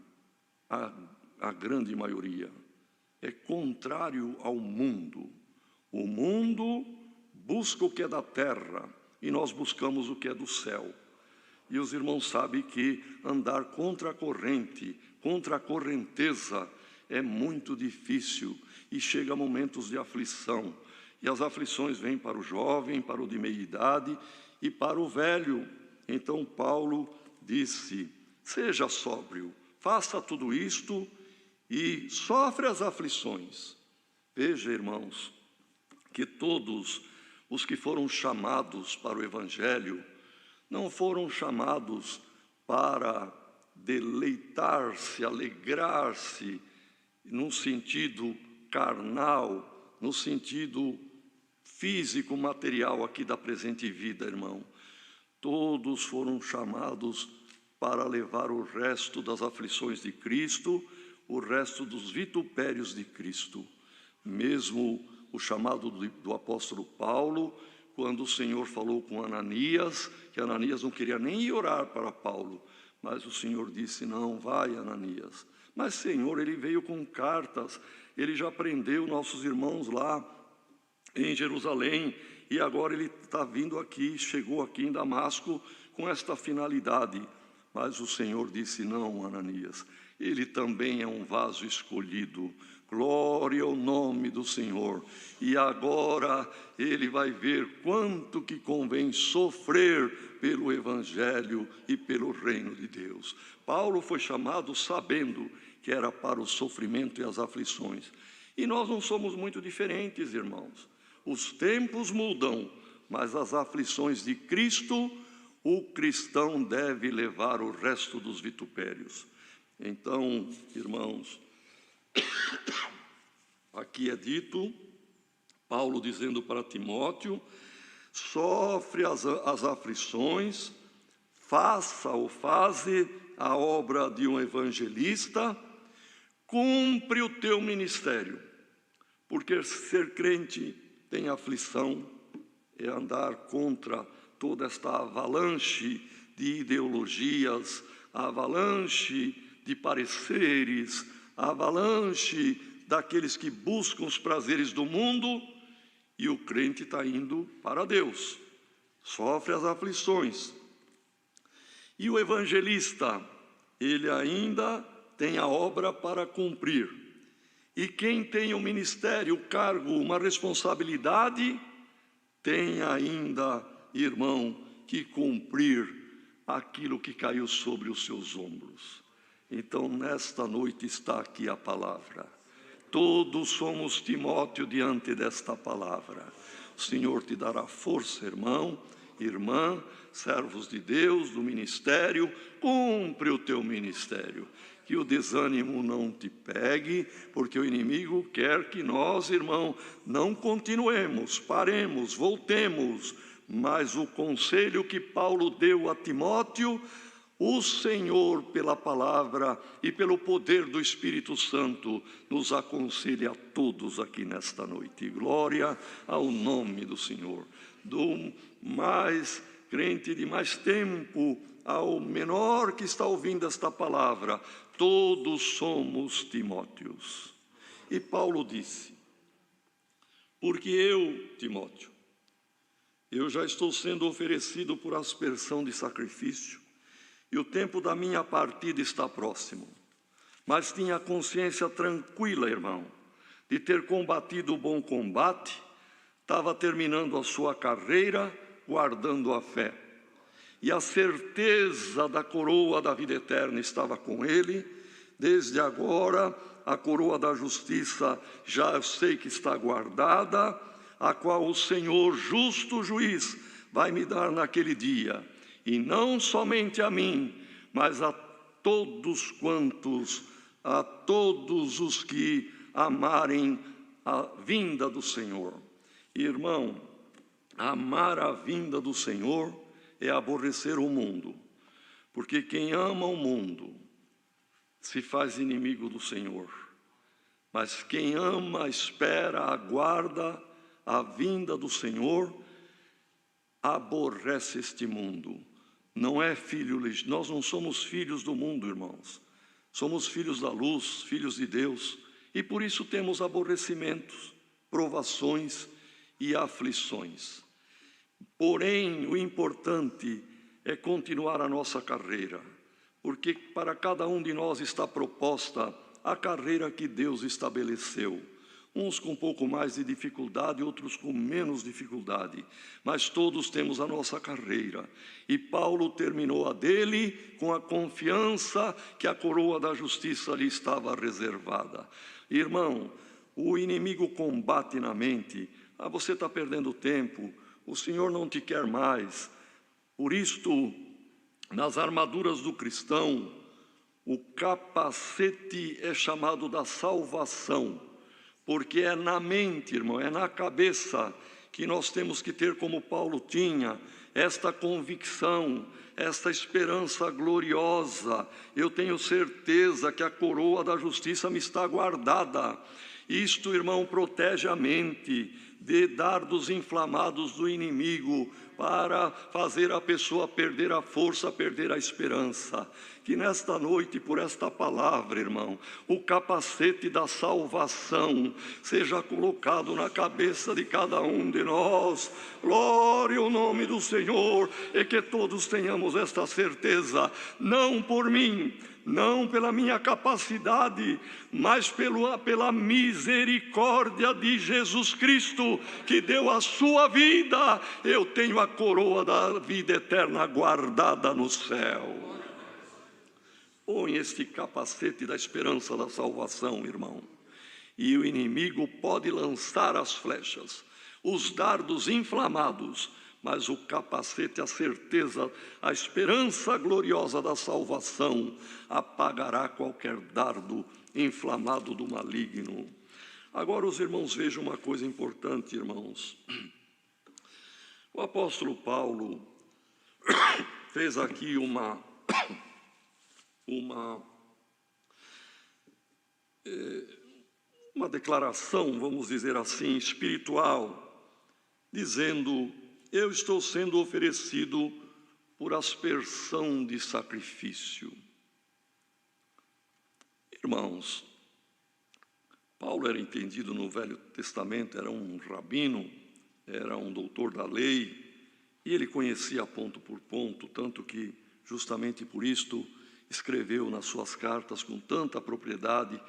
à grande maioria, é contrário ao mundo. O mundo busca o que é da terra e nós buscamos o que é do céu. E os irmãos sabem que andar contra a corrente, contra a correnteza, é muito difícil e chega a momentos de aflição. E as aflições vêm para o jovem, para o de meia idade e para o velho. Então Paulo disse, seja sóbrio, faça tudo isto e sofre as aflições. Veja, irmãos, que todos os que foram chamados para o Evangelho não foram chamados para deleitar-se, alegrar-se, num sentido carnal, no sentido físico, material aqui da presente vida, irmão. Todos foram chamados para levar o resto das aflições de Cristo, o resto dos vitupérios de Cristo. Mesmo o chamado do apóstolo Paulo, quando o Senhor falou com Ananias, que Ananias não queria nem ir orar para Paulo, mas o Senhor disse: não, vai, Ananias. Mas, Senhor, ele veio com cartas, ele já prendeu nossos irmãos lá em Jerusalém, e agora ele está vindo aqui, chegou aqui em Damasco com esta finalidade. Mas o Senhor disse: não, Ananias, ele também é um vaso escolhido. Glória ao nome do Senhor. E agora ele vai ver quanto que convém sofrer pelo Evangelho e pelo reino de Deus. Paulo foi chamado sabendo que era para o sofrimento e as aflições. E nós não somos muito diferentes, irmãos. Os tempos mudam, mas as aflições de Cristo, o cristão deve levar o resto dos vitupérios. Então, irmãos, aqui é dito, Paulo dizendo para Timóteo: sofre as aflições, faze a obra de um evangelista, cumpre o teu ministério, porque ser crente tem aflição, é andar contra toda esta avalanche de ideologias, avalanche de pareceres, avalanche daqueles que buscam os prazeres do mundo, e o crente está indo para Deus, sofre as aflições. E o evangelista, ele ainda tem a obra para cumprir. E quem tem um ministério, um cargo, uma responsabilidade, tem ainda, irmão, que cumprir aquilo que caiu sobre os seus ombros. Então, nesta noite está aqui a palavra. Todos somos Timóteo diante desta palavra. O Senhor te dará força, irmão, irmã, servos de Deus, do ministério, cumpre o teu ministério. Que o desânimo não te pegue, porque o inimigo quer que nós, irmão, não continuemos, paremos, voltemos. Mas o conselho que Paulo deu a Timóteo, o Senhor, pela palavra e pelo poder do Espírito Santo, nos aconselha a todos aqui nesta noite. Glória ao nome do Senhor. Do mais crente de mais tempo ao menor que está ouvindo esta palavra, todos somos Timóteos. E Paulo disse: porque eu, Timóteo, eu já estou sendo oferecido por aspersão de sacrifício, e o tempo da minha partida está próximo. Mas tinha a consciência tranquila, irmão, de ter combatido o bom combate, estava terminando a sua carreira, guardando a fé. E a certeza da coroa da vida eterna estava com ele. Desde agora, a coroa da justiça já eu sei que está guardada, a qual o Senhor, justo juiz, vai me dar naquele dia. E não somente a mim, mas a todos os que amarem a vinda do Senhor. Irmão, amar a vinda do Senhor é aborrecer o mundo, porque quem ama o mundo se faz inimigo do Senhor. Mas quem ama, espera, aguarda a vinda do Senhor, aborrece este mundo. Não é filho, nós não somos filhos do mundo, irmãos. Somos filhos da luz, filhos de Deus, e por isso temos aborrecimentos, provações e aflições. Porém, o importante é continuar a nossa carreira, porque para cada um de nós está proposta a carreira que Deus estabeleceu. Uns com um pouco mais de dificuldade, outros com menos dificuldade, mas todos temos a nossa carreira. E Paulo terminou a dele com a confiança que a coroa da justiça lhe estava reservada. Irmão, o inimigo combate na mente: você está perdendo tempo, o Senhor não te quer mais. Por isto, nas armaduras do cristão, o capacete é chamado da salvação, porque é na mente, irmão, é na cabeça que nós temos que ter, como Paulo tinha, esta convicção, esta esperança gloriosa. Eu tenho certeza que a coroa da justiça me está guardada. Isto, irmão, protege a mente de dardos inflamados do inimigo para fazer a pessoa perder a força, perder a esperança. Que nesta noite, por esta palavra, irmão, o capacete da salvação seja colocado na cabeça de cada um de nós. Glória ao nome do Senhor, e que todos tenhamos esta certeza, não por mim, não pela minha capacidade, mas pela misericórdia de Jesus Cristo, que deu a sua vida. Eu tenho a coroa da vida eterna guardada no céu. Põe este capacete da esperança da salvação, irmão, e o inimigo pode lançar as flechas, os dardos inflamados, mas o capacete, a certeza, a esperança gloriosa da salvação apagará qualquer dardo inflamado do maligno. Agora os irmãos vejam uma coisa importante, irmãos. O apóstolo Paulo fez aqui uma declaração, vamos dizer assim, espiritual, dizendo: eu estou sendo oferecido por aspersão de sacrifício. Irmãos, Paulo era entendido no Velho Testamento, era um rabino, era um doutor da lei, e ele conhecia ponto por ponto, tanto que, justamente por isto, escreveu nas suas cartas com tanta propriedade,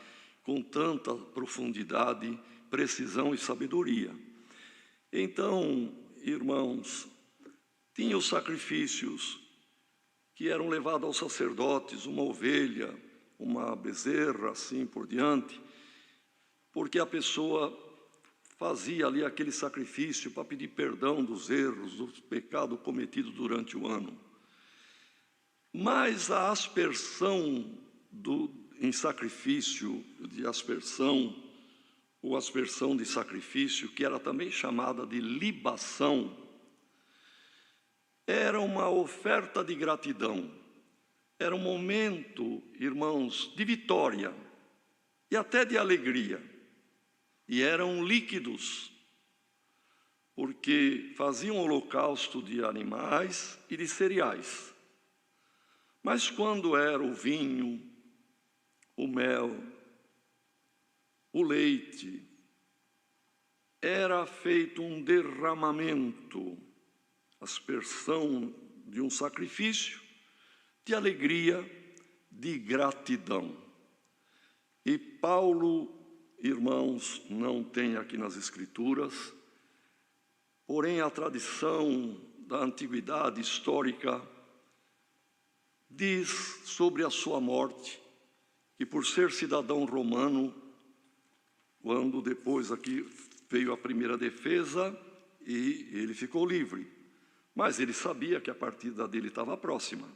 com tanta profundidade, precisão e sabedoria. Então, irmãos, tinha os sacrifícios que eram levados aos sacerdotes, uma ovelha, uma bezerra, assim por diante, porque a pessoa fazia ali aquele sacrifício para pedir perdão dos erros, dos pecados cometidos durante o ano. Mas a aspersão em sacrifício, de aspersão, ou aspersão de sacrifício, que era também chamada de libação, era uma oferta de gratidão, era um momento, irmãos, de vitória e até de alegria, e eram líquidos, porque faziam holocausto de animais e de cereais. Mas quando era o vinho, o mel, o leite, era feito um derramamento, aspersão de um sacrifício de alegria, de gratidão. E Paulo, irmãos, não tem aqui nas Escrituras, porém a tradição da antiguidade histórica diz sobre a sua morte, que por ser cidadão romano, quando depois aqui veio a primeira defesa e ele ficou livre, mas ele sabia que a partida dele estava próxima,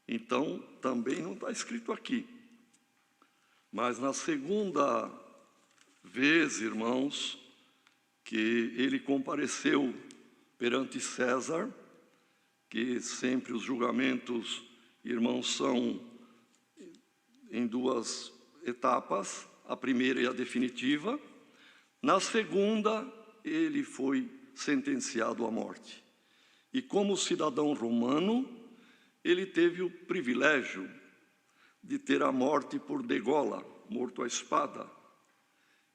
então também não está escrito aqui. Mas na segunda vez, irmãos, que ele compareceu perante César, que sempre os julgamentos, irmãos, são em duas etapas, a primeira e a definitiva. Na segunda, ele foi sentenciado à morte. E como cidadão romano, ele teve o privilégio de ter a morte por degola, morto à espada.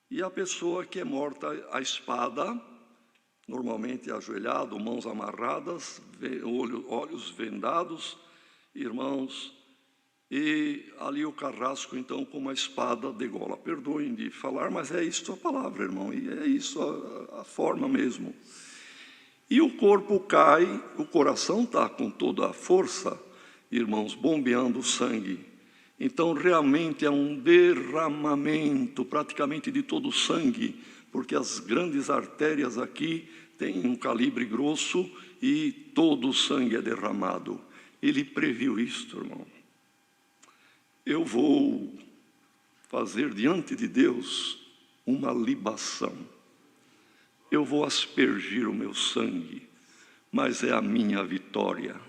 E a pessoa que é morta à espada, normalmente ajoelhado, mãos amarradas, olhos vendados, irmãos, e ali o carrasco, então, com uma espada degola. Perdoem de falar, mas é isso a palavra, irmão, e é isso a forma mesmo. E o corpo cai, o coração está com toda a força, irmãos, bombeando sangue. Então, realmente é um derramamento praticamente de todo o sangue, porque as grandes artérias aqui têm um calibre grosso e todo o sangue é derramado. Ele previu isto, irmão. Eu vou fazer diante de Deus uma libação. Eu vou aspergir o meu sangue, mas é a minha vitória.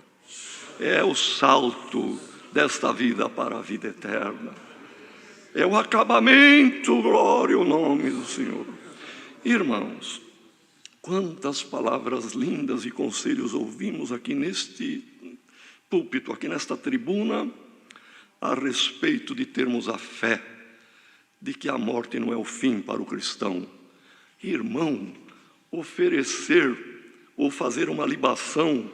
é o salto desta vida para a vida eterna. É o acabamento, glória ao nome do Senhor. Irmãos, quantas palavras lindas e conselhos ouvimos aqui neste púlpito, aqui nesta tribuna, a respeito de termos a fé de que a morte não é o fim para o cristão. Irmão, oferecer ou fazer uma libação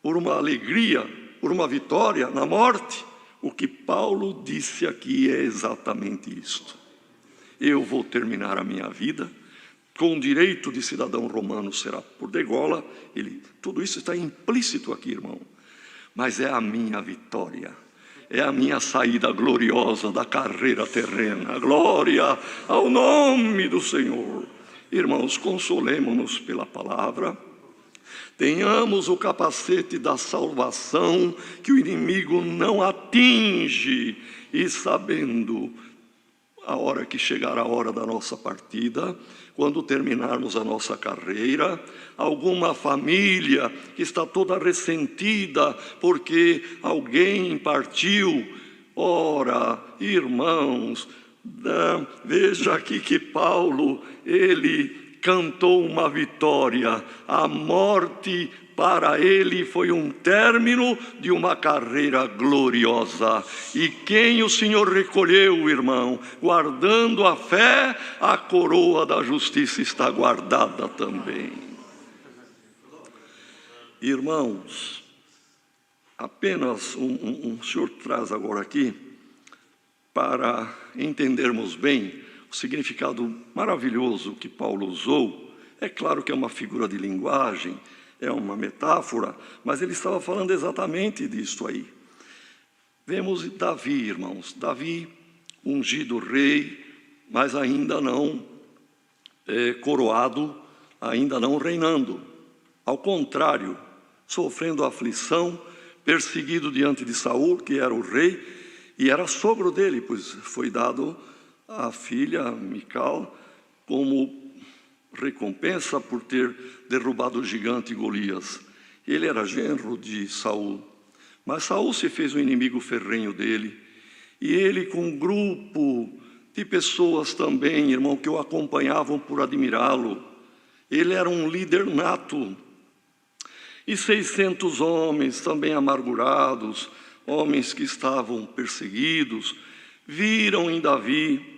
por uma alegria, por uma vitória na morte, o que Paulo disse aqui é exatamente isto. Eu vou terminar a minha vida com o direito de cidadão romano, será por degola. Tudo isso está implícito aqui, irmão. Mas é a minha vitória, é a minha saída gloriosa da carreira terrena. Glória ao nome do Senhor. Irmãos, consolemo-nos pela palavra. Tenhamos o capacete da salvação, que o inimigo não atinge, e sabendo a hora que chegará a hora da nossa partida, quando terminarmos a nossa carreira, alguma família que está toda ressentida porque alguém partiu, ora, irmãos, veja aqui que Paulo, ele cantou uma vitória. A morte para ele foi um término de uma carreira gloriosa. E quem o Senhor recolheu, irmão, guardando a fé, a coroa da justiça está guardada também. Irmãos, apenas o Senhor traz agora aqui, para entendermos bem o significado maravilhoso que Paulo usou. É claro que é uma figura de linguagem, é uma metáfora, mas ele estava falando exatamente disso aí. Vemos Davi, irmãos. Davi, ungido rei, mas ainda não coroado, ainda não reinando. Ao contrário, sofrendo aflição, perseguido diante de Saul, que era o rei, e era sogro dele, pois foi dado a filha Mical como recompensa por ter derrubado o gigante Golias. Ele era genro de Saul, mas Saul se fez um inimigo ferrenho dele, e ele com um grupo de pessoas também, irmão, que o acompanhavam por admirá-lo. Ele era um líder nato, e 600 homens também amargurados, homens que estavam perseguidos, viram em Davi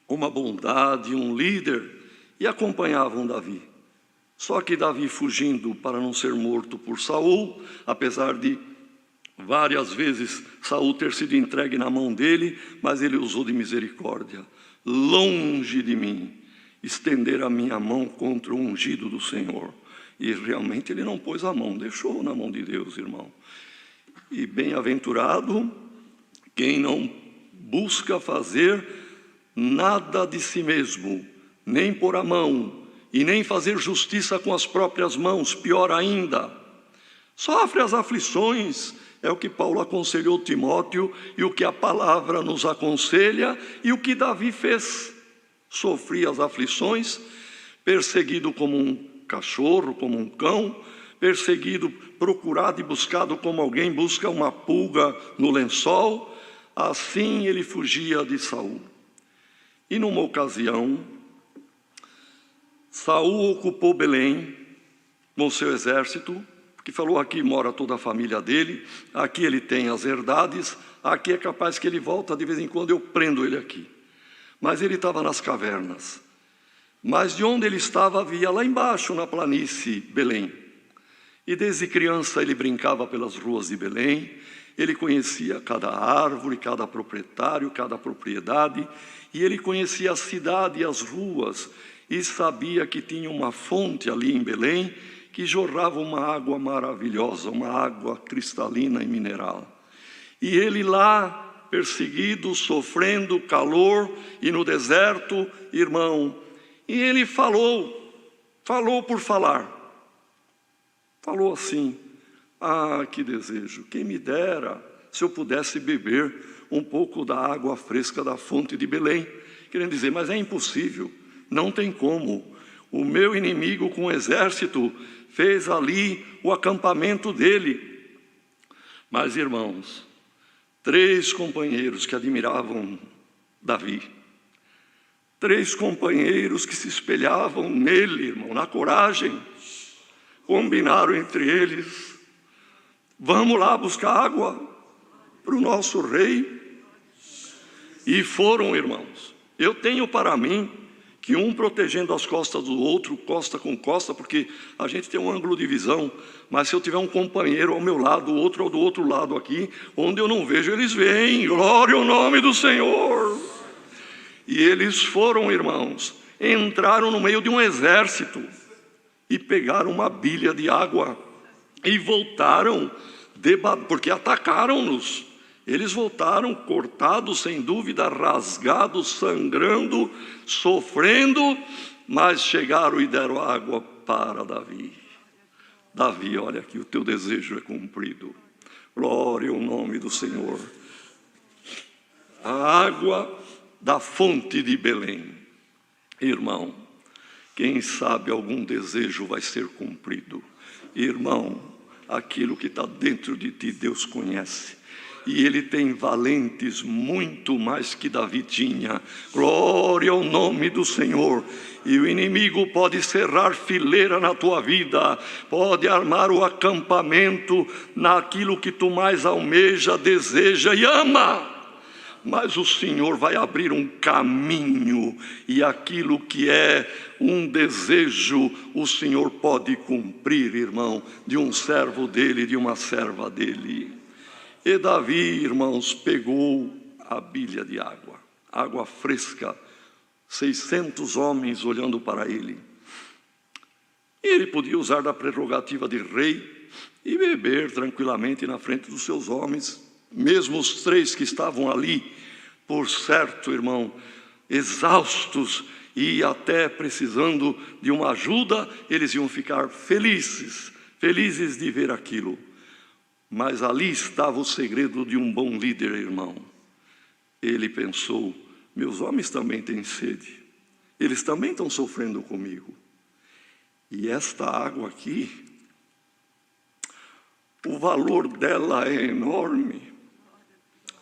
uma bondade, um líder, e acompanhavam Davi. Só que Davi, fugindo para não ser morto por Saul, apesar de várias vezes Saul ter sido entregue na mão dele, mas ele usou de misericórdia. Longe de mim estender a minha mão contra o ungido do Senhor. E realmente ele não pôs a mão, deixou na mão de Deus, irmão. E bem-aventurado quem não busca fazer nada de si mesmo, nem pôr a mão, e nem fazer justiça com as próprias mãos, pior ainda. Sofre as aflições, é o que Paulo aconselhou Timóteo, e o que a palavra nos aconselha, e o que Davi fez. Sofria as aflições, perseguido como um cachorro, como um cão, perseguido, procurado e buscado como alguém busca uma pulga no lençol. Assim ele fugia de Saul. E numa ocasião, Saul ocupou Belém com seu exército, que falou: aqui mora toda a família dele, aqui ele tem as herdades, aqui é capaz que ele volta de vez em quando, eu prendo ele aqui. Mas ele estava nas cavernas. Mas de onde ele estava havia lá embaixo na planície Belém. E desde criança ele brincava pelas ruas de Belém, ele conhecia cada árvore, cada proprietário, cada propriedade, e ele conhecia a cidade e as ruas, e sabia que tinha uma fonte ali em Belém, que jorrava uma água maravilhosa, uma água cristalina e mineral. E ele lá, perseguido, sofrendo calor, e no deserto, irmão, e ele falou por falar. Falou assim: ah, que desejo, quem me dera se eu pudesse beber um pouco da água fresca da fonte de Belém. Querendo dizer, mas é impossível, não tem como. O meu inimigo com o exército fez ali o acampamento dele. Mas, irmãos, 3 companheiros que admiravam Davi, 3 companheiros que se espelhavam nele, irmão, na coragem, combinaram entre eles: vamos lá buscar água para o nosso rei. E foram, irmãos. Eu tenho para mim que um protegendo as costas do outro, costa com costa, porque a gente tem um ângulo de visão, mas se eu tiver um companheiro ao meu lado, o outro ao do outro lado aqui, onde eu não vejo, eles veem. Glória ao nome do Senhor. E eles foram, irmãos, entraram no meio de um exército e pegaram uma bilha de água e voltaram, porque atacaram-nos. Eles voltaram cortados, sem dúvida, rasgados, sangrando, sofrendo, mas chegaram e deram água para Davi. Davi, olha aqui, o teu desejo é cumprido. Glória ao nome do Senhor. A água da fonte de Belém. Irmão, quem sabe algum desejo vai ser cumprido. Irmão, aquilo que está dentro de ti, Deus conhece. E Ele tem valentes muito mais que Davi tinha. Glória ao nome do Senhor. E o inimigo pode cerrar fileira na tua vida, pode armar o acampamento naquilo que tu mais almeja, deseja e ama. Mas o Senhor vai abrir um caminho, e aquilo que é um desejo, o Senhor pode cumprir, irmão, de um servo dele, de uma serva dele. E Davi, irmãos, pegou a bilha de água, água fresca, 600 homens olhando para ele. E ele podia usar da prerrogativa de rei e beber tranquilamente na frente dos seus homens, mesmo os 3 que estavam ali, por certo, irmão, exaustos e até precisando de uma ajuda, eles iam ficar felizes de ver aquilo. Mas ali estava o segredo de um bom líder, irmão. Ele pensou: meus homens também têm sede, eles também estão sofrendo comigo. E esta água aqui, o valor dela é enorme.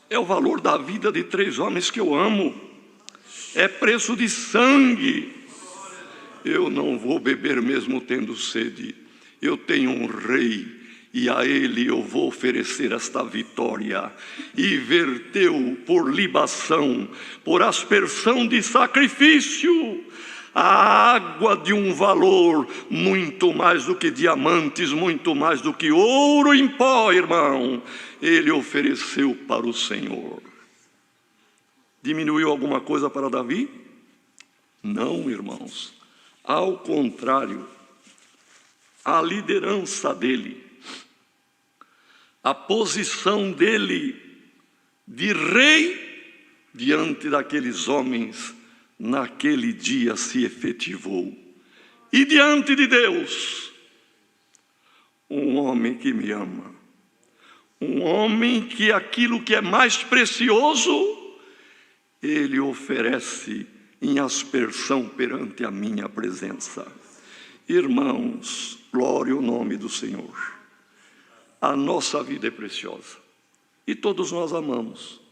É o valor da vida de 3 homens que eu amo. É preço de sangue. Eu não vou beber mesmo tendo sede. Eu tenho um rei, e a ele eu vou oferecer esta vitória. E verteu por libação, por aspersão de sacrifício, a água de um valor muito mais do que diamantes, muito mais do que ouro em pó, irmão. Ele ofereceu para o Senhor. Diminuiu alguma coisa para Davi? Não, irmãos. Ao contrário, a liderança dele, a posição dele de rei diante daqueles homens, naquele dia se efetivou. E diante de Deus, um homem que me ama, um homem que aquilo que é mais precioso, ele oferece em aspersão perante a minha presença. Irmãos, glória ao nome do Senhor. A nossa vida é preciosa e todos nós amamos.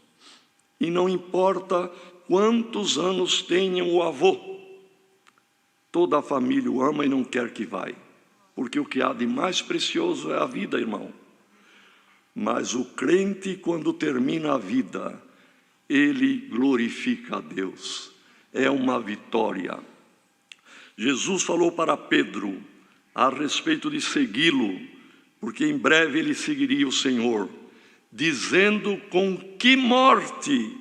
E não importa quantos anos tenha o avô, toda a família o ama e não quer que vá, porque o que há de mais precioso é a vida, irmão. Mas o crente, quando termina a vida, ele glorifica a Deus. É uma vitória. Jesus falou para Pedro a respeito de segui-lo, porque em breve ele seguiria o Senhor, dizendo com que morte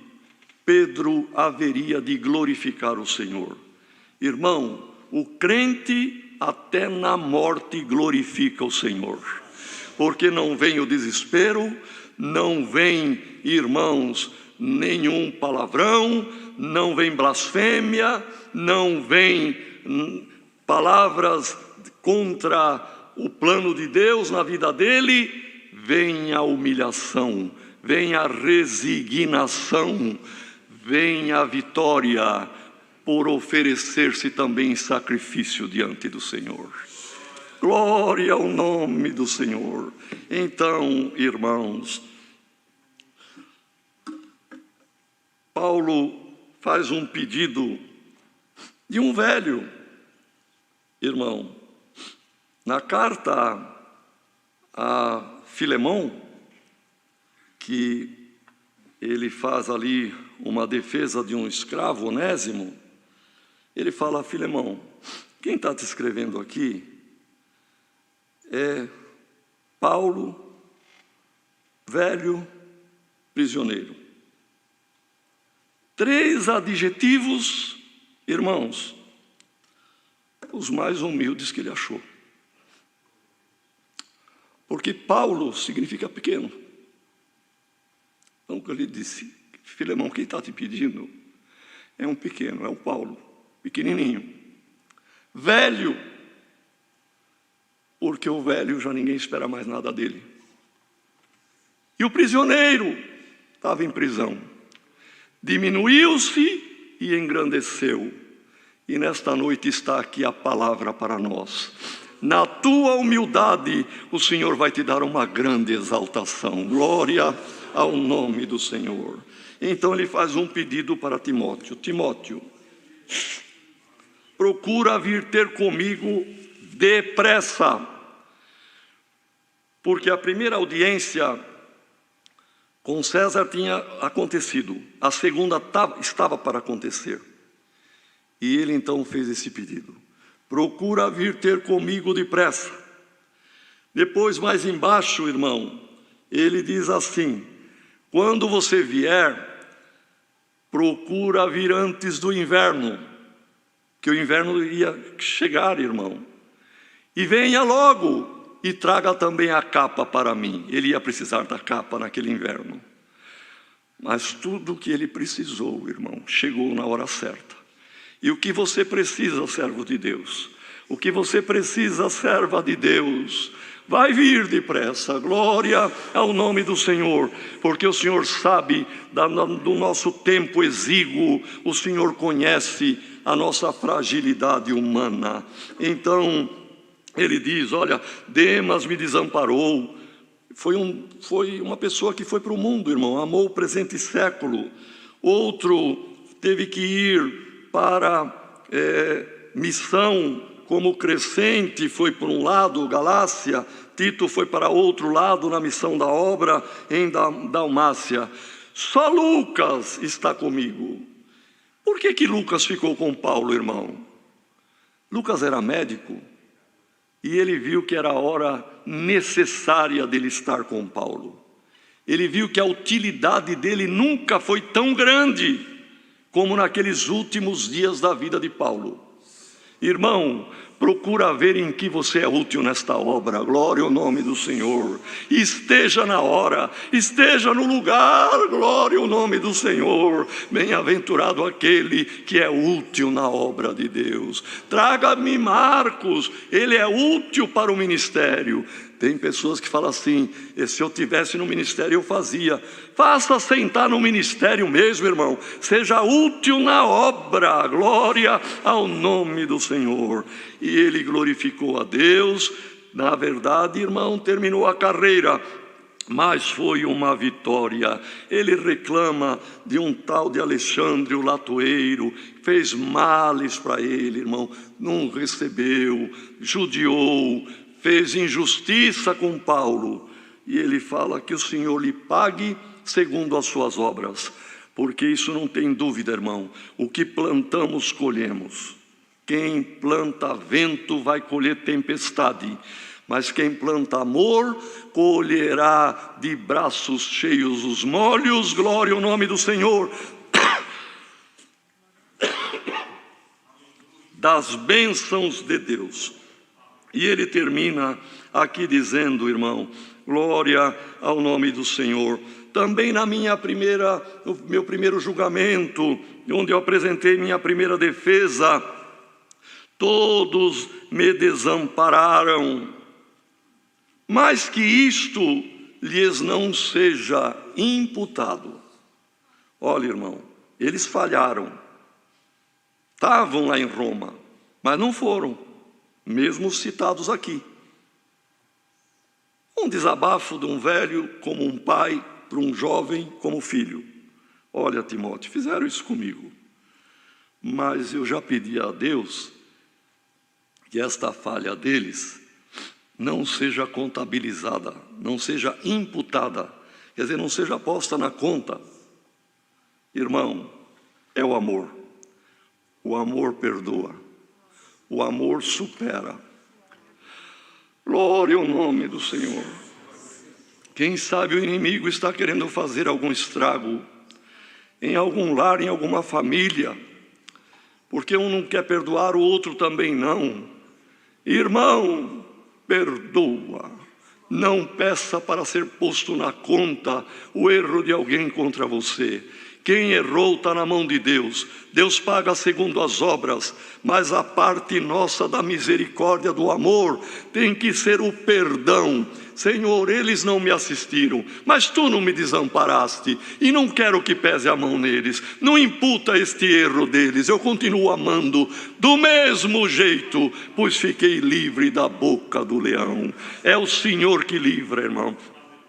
Pedro haveria de glorificar o Senhor. Irmão, o crente até na morte glorifica o Senhor, porque não vem o desespero, não vem, irmãos, nenhum palavrão, não vem blasfêmia, não vem palavras contra o plano de Deus na vida dele. Vem a humilhação, vem a resignação, vem a vitória por oferecer-se também em sacrifício diante do Senhor. Glória ao nome do Senhor. Então, irmãos, Paulo faz um pedido de um velho irmão. Na carta a Filemão, que ele faz ali uma defesa de um escravo, Onésimo, ele fala: Filemão, quem está te escrevendo aqui é Paulo, velho prisioneiro. 3 adjetivos, irmãos, os mais humildes que ele achou. Porque Paulo significa pequeno. Então, quando ele disse: Filemão, quem está te pedindo é um pequeno, é o Paulo, pequenininho. Velho, porque o velho já ninguém espera mais nada dele. E o prisioneiro estava em prisão. Diminuiu-se e engrandeceu. E nesta noite está aqui a palavra para nós. Na tua humildade, o Senhor vai te dar uma grande exaltação. Glória ao nome do Senhor. Então ele faz um pedido para Timóteo. Timóteo, procura vir ter comigo depressa. Porque a primeira audiência com César tinha acontecido. A segunda estava para acontecer. E ele então fez esse pedido. Procura vir ter comigo depressa. Depois, mais embaixo, irmão, ele diz assim: quando você vier, procura vir antes do inverno, que o inverno ia chegar, irmão. E venha logo e traga também a capa para mim. Ele ia precisar da capa naquele inverno. Mas tudo o que ele precisou, irmão, chegou na hora certa. E o que você precisa, servo de Deus? O que você precisa, serva de Deus? Vai vir depressa. Glória ao nome do Senhor, porque o Senhor sabe do nosso tempo exíguo, o Senhor conhece a nossa fragilidade humana. Então, ele diz: olha, Demas me desamparou. Foi uma pessoa que foi para o mundo, irmão, amou o presente século. Outro teve que ir para missão como crescente, foi por um lado, Galácia. Tito foi para outro lado na missão da obra em Dalmácia. Só Lucas está comigo. Por que Lucas ficou com Paulo, irmão? Lucas era médico e ele viu que era a hora necessária dele estar com Paulo. Ele viu que a utilidade dele nunca foi tão grande como naqueles últimos dias da vida de Paulo. Irmão, procura ver em que você é útil nesta obra. Glória ao nome do Senhor. Esteja na hora, esteja no lugar. Glória ao nome do Senhor. Bem-aventurado aquele que é útil na obra de Deus. Traga-me Marcos, ele é útil para o ministério. Tem pessoas que falam assim: se eu tivesse no ministério eu fazia. Faça sentar no ministério mesmo, irmão. Seja útil na obra. Glória ao nome do Senhor. E ele glorificou a Deus. Na verdade, irmão, terminou a carreira, mas foi uma vitória. Ele reclama de um tal de Alexandre, o latoeiro, fez males para ele, irmão, não recebeu, judiou, fez injustiça com Paulo. E ele fala que o Senhor lhe pague segundo as suas obras, porque isso não tem dúvida, irmão, o que plantamos, colhemos. Quem planta vento vai colher tempestade, mas quem planta amor, colherá de braços cheios os molhos. Glória ao nome do Senhor. Das bênçãos de Deus. E ele termina aqui dizendo, irmão, glória ao nome do Senhor. Também no meu primeiro julgamento, onde eu apresentei minha primeira defesa, todos me desampararam, mas que isto lhes não seja imputado. Olha, irmão, eles falharam, estavam lá em Roma, mas não foram, mesmo citados aqui. Um desabafo de um velho como um pai para um jovem como filho. Olha, Timóteo, fizeram isso comigo, mas eu já pedi a Deus que esta falha deles não seja contabilizada, não seja imputada, quer dizer, não seja posta na conta. Irmão, é o amor. O amor perdoa. O amor supera. Glória ao nome do Senhor. Quem sabe o inimigo está querendo fazer algum estrago em algum lar, em alguma família, porque um não quer perdoar, o outro também não. Irmão, perdoa. Não peça para ser posto na conta o erro de alguém contra você. Quem errou está na mão de Deus. Deus paga segundo as obras, mas a parte nossa da misericórdia, do amor, tem que ser o perdão. Senhor, eles não me assistiram, mas Tu não me desamparaste, e não quero que pese a mão neles. Não imputa este erro deles, eu continuo amando do mesmo jeito, pois fiquei livre da boca do leão. É o Senhor que livra, irmão,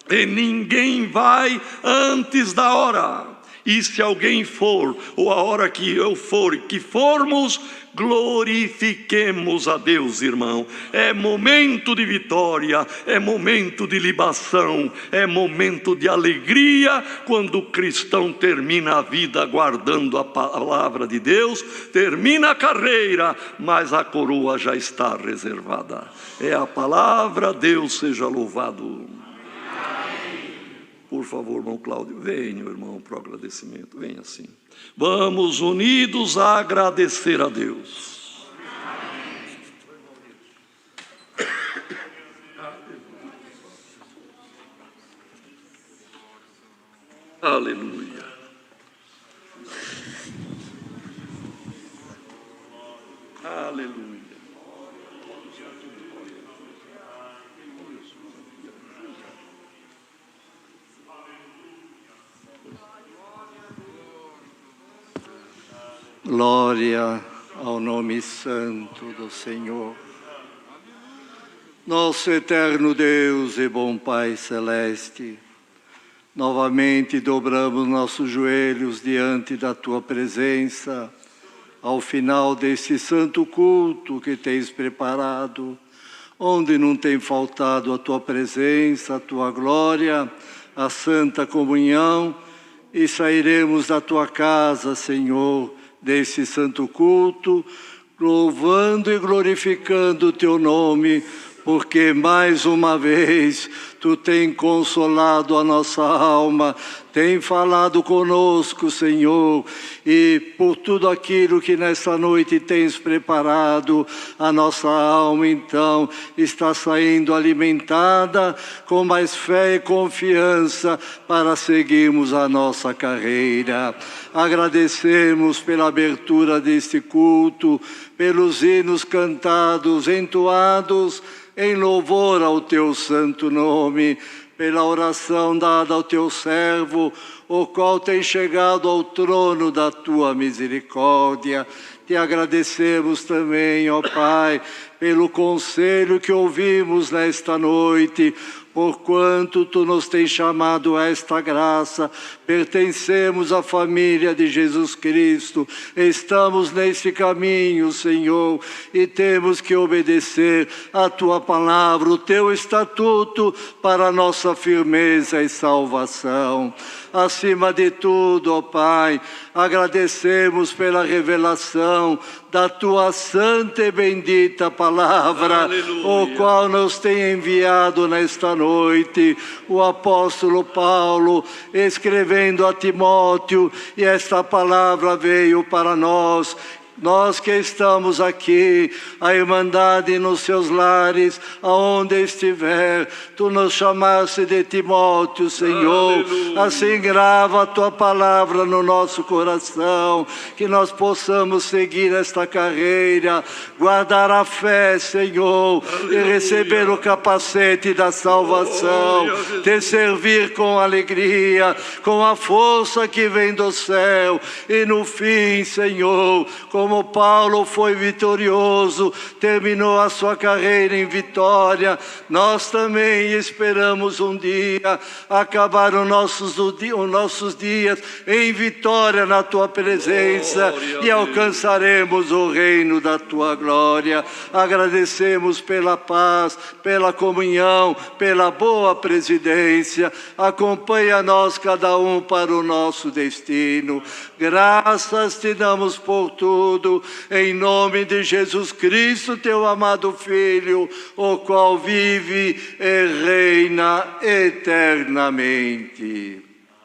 e ninguém vai antes da hora. E se alguém for, ou a hora que eu for, que formos, glorifiquemos a Deus, irmão. É momento de vitória, é momento de libação, é momento de alegria, quando o cristão termina a vida guardando a palavra de Deus, termina a carreira, mas a coroa já está reservada. É a palavra, Deus seja louvado. Por favor, irmão Cláudio, venha, irmão, para o agradecimento. Venha assim. Vamos unidos a agradecer a Deus. Aleluia. Aleluia. Glória ao nome santo do Senhor. Nosso eterno Deus e bom Pai Celeste, novamente dobramos nossos joelhos diante da Tua presença, ao final desse santo culto que Tens preparado, onde não tem faltado a Tua presença, a Tua glória, a santa comunhão, e sairemos da Tua casa, Senhor, desse santo culto, louvando e glorificando o Teu nome, porque mais uma vez Tu tem consolado a nossa alma, tem falado conosco, Senhor, e por tudo aquilo que nessa noite Tens preparado, a nossa alma então está saindo alimentada com mais fé e confiança para seguirmos a nossa carreira. Agradecemos pela abertura deste culto, pelos hinos cantados, entoados em louvor ao Teu santo nome, pela oração dada ao Teu servo, o qual tem chegado ao trono da Tua misericórdia. Te agradecemos também, ó Pai, pelo conselho que ouvimos nesta noite, porquanto Tu nos tens chamado a esta graça, pertencemos à família de Jesus Cristo, estamos nesse caminho, Senhor, e temos que obedecer a Tua palavra, o Teu estatuto, para a nossa firmeza e salvação. Acima de tudo, ó Pai, agradecemos pela revelação da Tua santa e bendita palavra, aleluia, o qual nos tem enviado nesta noite o apóstolo Paulo, escrevendo a Timóteo, e esta palavra veio para nós. Nós que estamos aqui, a Irmandade nos seus lares, aonde estiver, Tu nos chamaste de Timóteo, Senhor. Aleluia. Assim grava a Tua palavra no nosso coração, que nós possamos seguir esta carreira, guardar a fé, Senhor, aleluia, e receber o capacete da salvação, Te servir com alegria, com a força que vem do céu, e no fim, Senhor, como como Paulo foi vitorioso, terminou a sua carreira em vitória, nós também esperamos um dia acabar os nossos dias em vitória na Tua presença e alcançaremos o reino da Tua glória. Agradecemos pela paz, pela comunhão, pela boa presidência. Acompanha nós cada um para o nosso destino. Graças te damos por tudo, em nome de Jesus Cristo, Teu amado Filho, o qual vive e reina eternamente.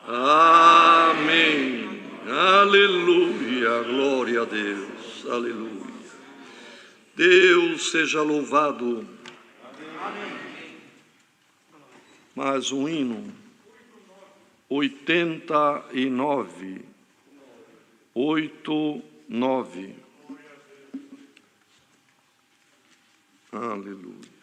Amém. Aleluia. Glória a Deus. Aleluia. Deus seja louvado. Mais um hino. 89. 89. Aleluia.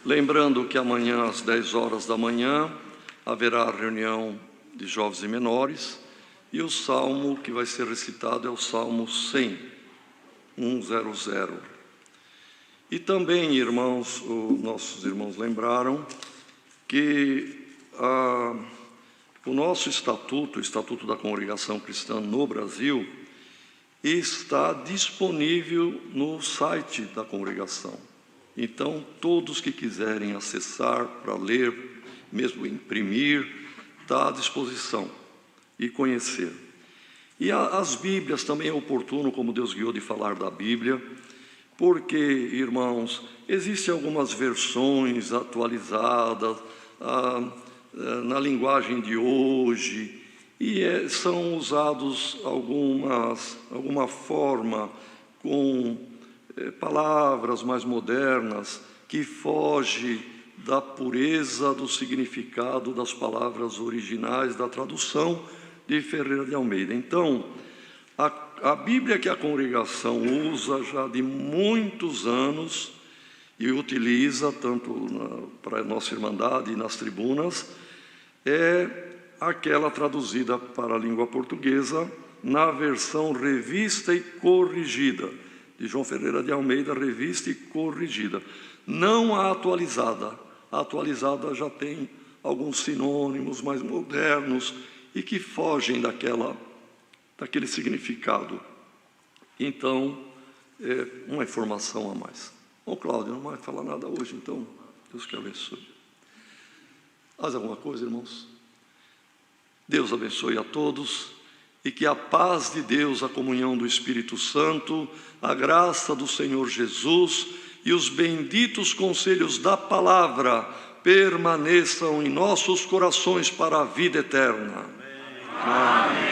Lembrando que amanhã, às 10 horas da manhã, haverá a reunião de jovens e menores, e o salmo que vai ser recitado é o Salmo 100, 100. E também, irmãos, nossos irmãos lembraram que o nosso estatuto, o Estatuto da Congregação Cristã no Brasil, está disponível no site da congregação. Então, todos que quiserem acessar para ler, mesmo imprimir, está à disposição e conhecer. E as Bíblias também é oportuno, como Deus guiou, de falar da Bíblia, porque, irmãos, existem algumas versões atualizadas na linguagem de hoje, e são usados alguma forma com palavras mais modernas que foge da pureza do significado das palavras originais da tradução de Ferreira de Almeida. Então, a Bíblia que a congregação usa já de muitos anos e utiliza tanto para a nossa irmandade e nas tribunas, é aquela traduzida para a língua portuguesa na versão revista e corrigida, de João Ferreira de Almeida, revista e corrigida. Não a atualizada. A atualizada já tem alguns sinônimos mais modernos e que fogem daquele significado. Então, é uma informação a mais. Bom, Cláudio, não vai falar nada hoje, então, Deus que abençoe. Mais alguma coisa, irmãos? Deus abençoe a todos e que a paz de Deus, a comunhão do Espírito Santo, a graça do Senhor Jesus e os benditos conselhos da palavra permaneçam em nossos corações para a vida eterna. Amém.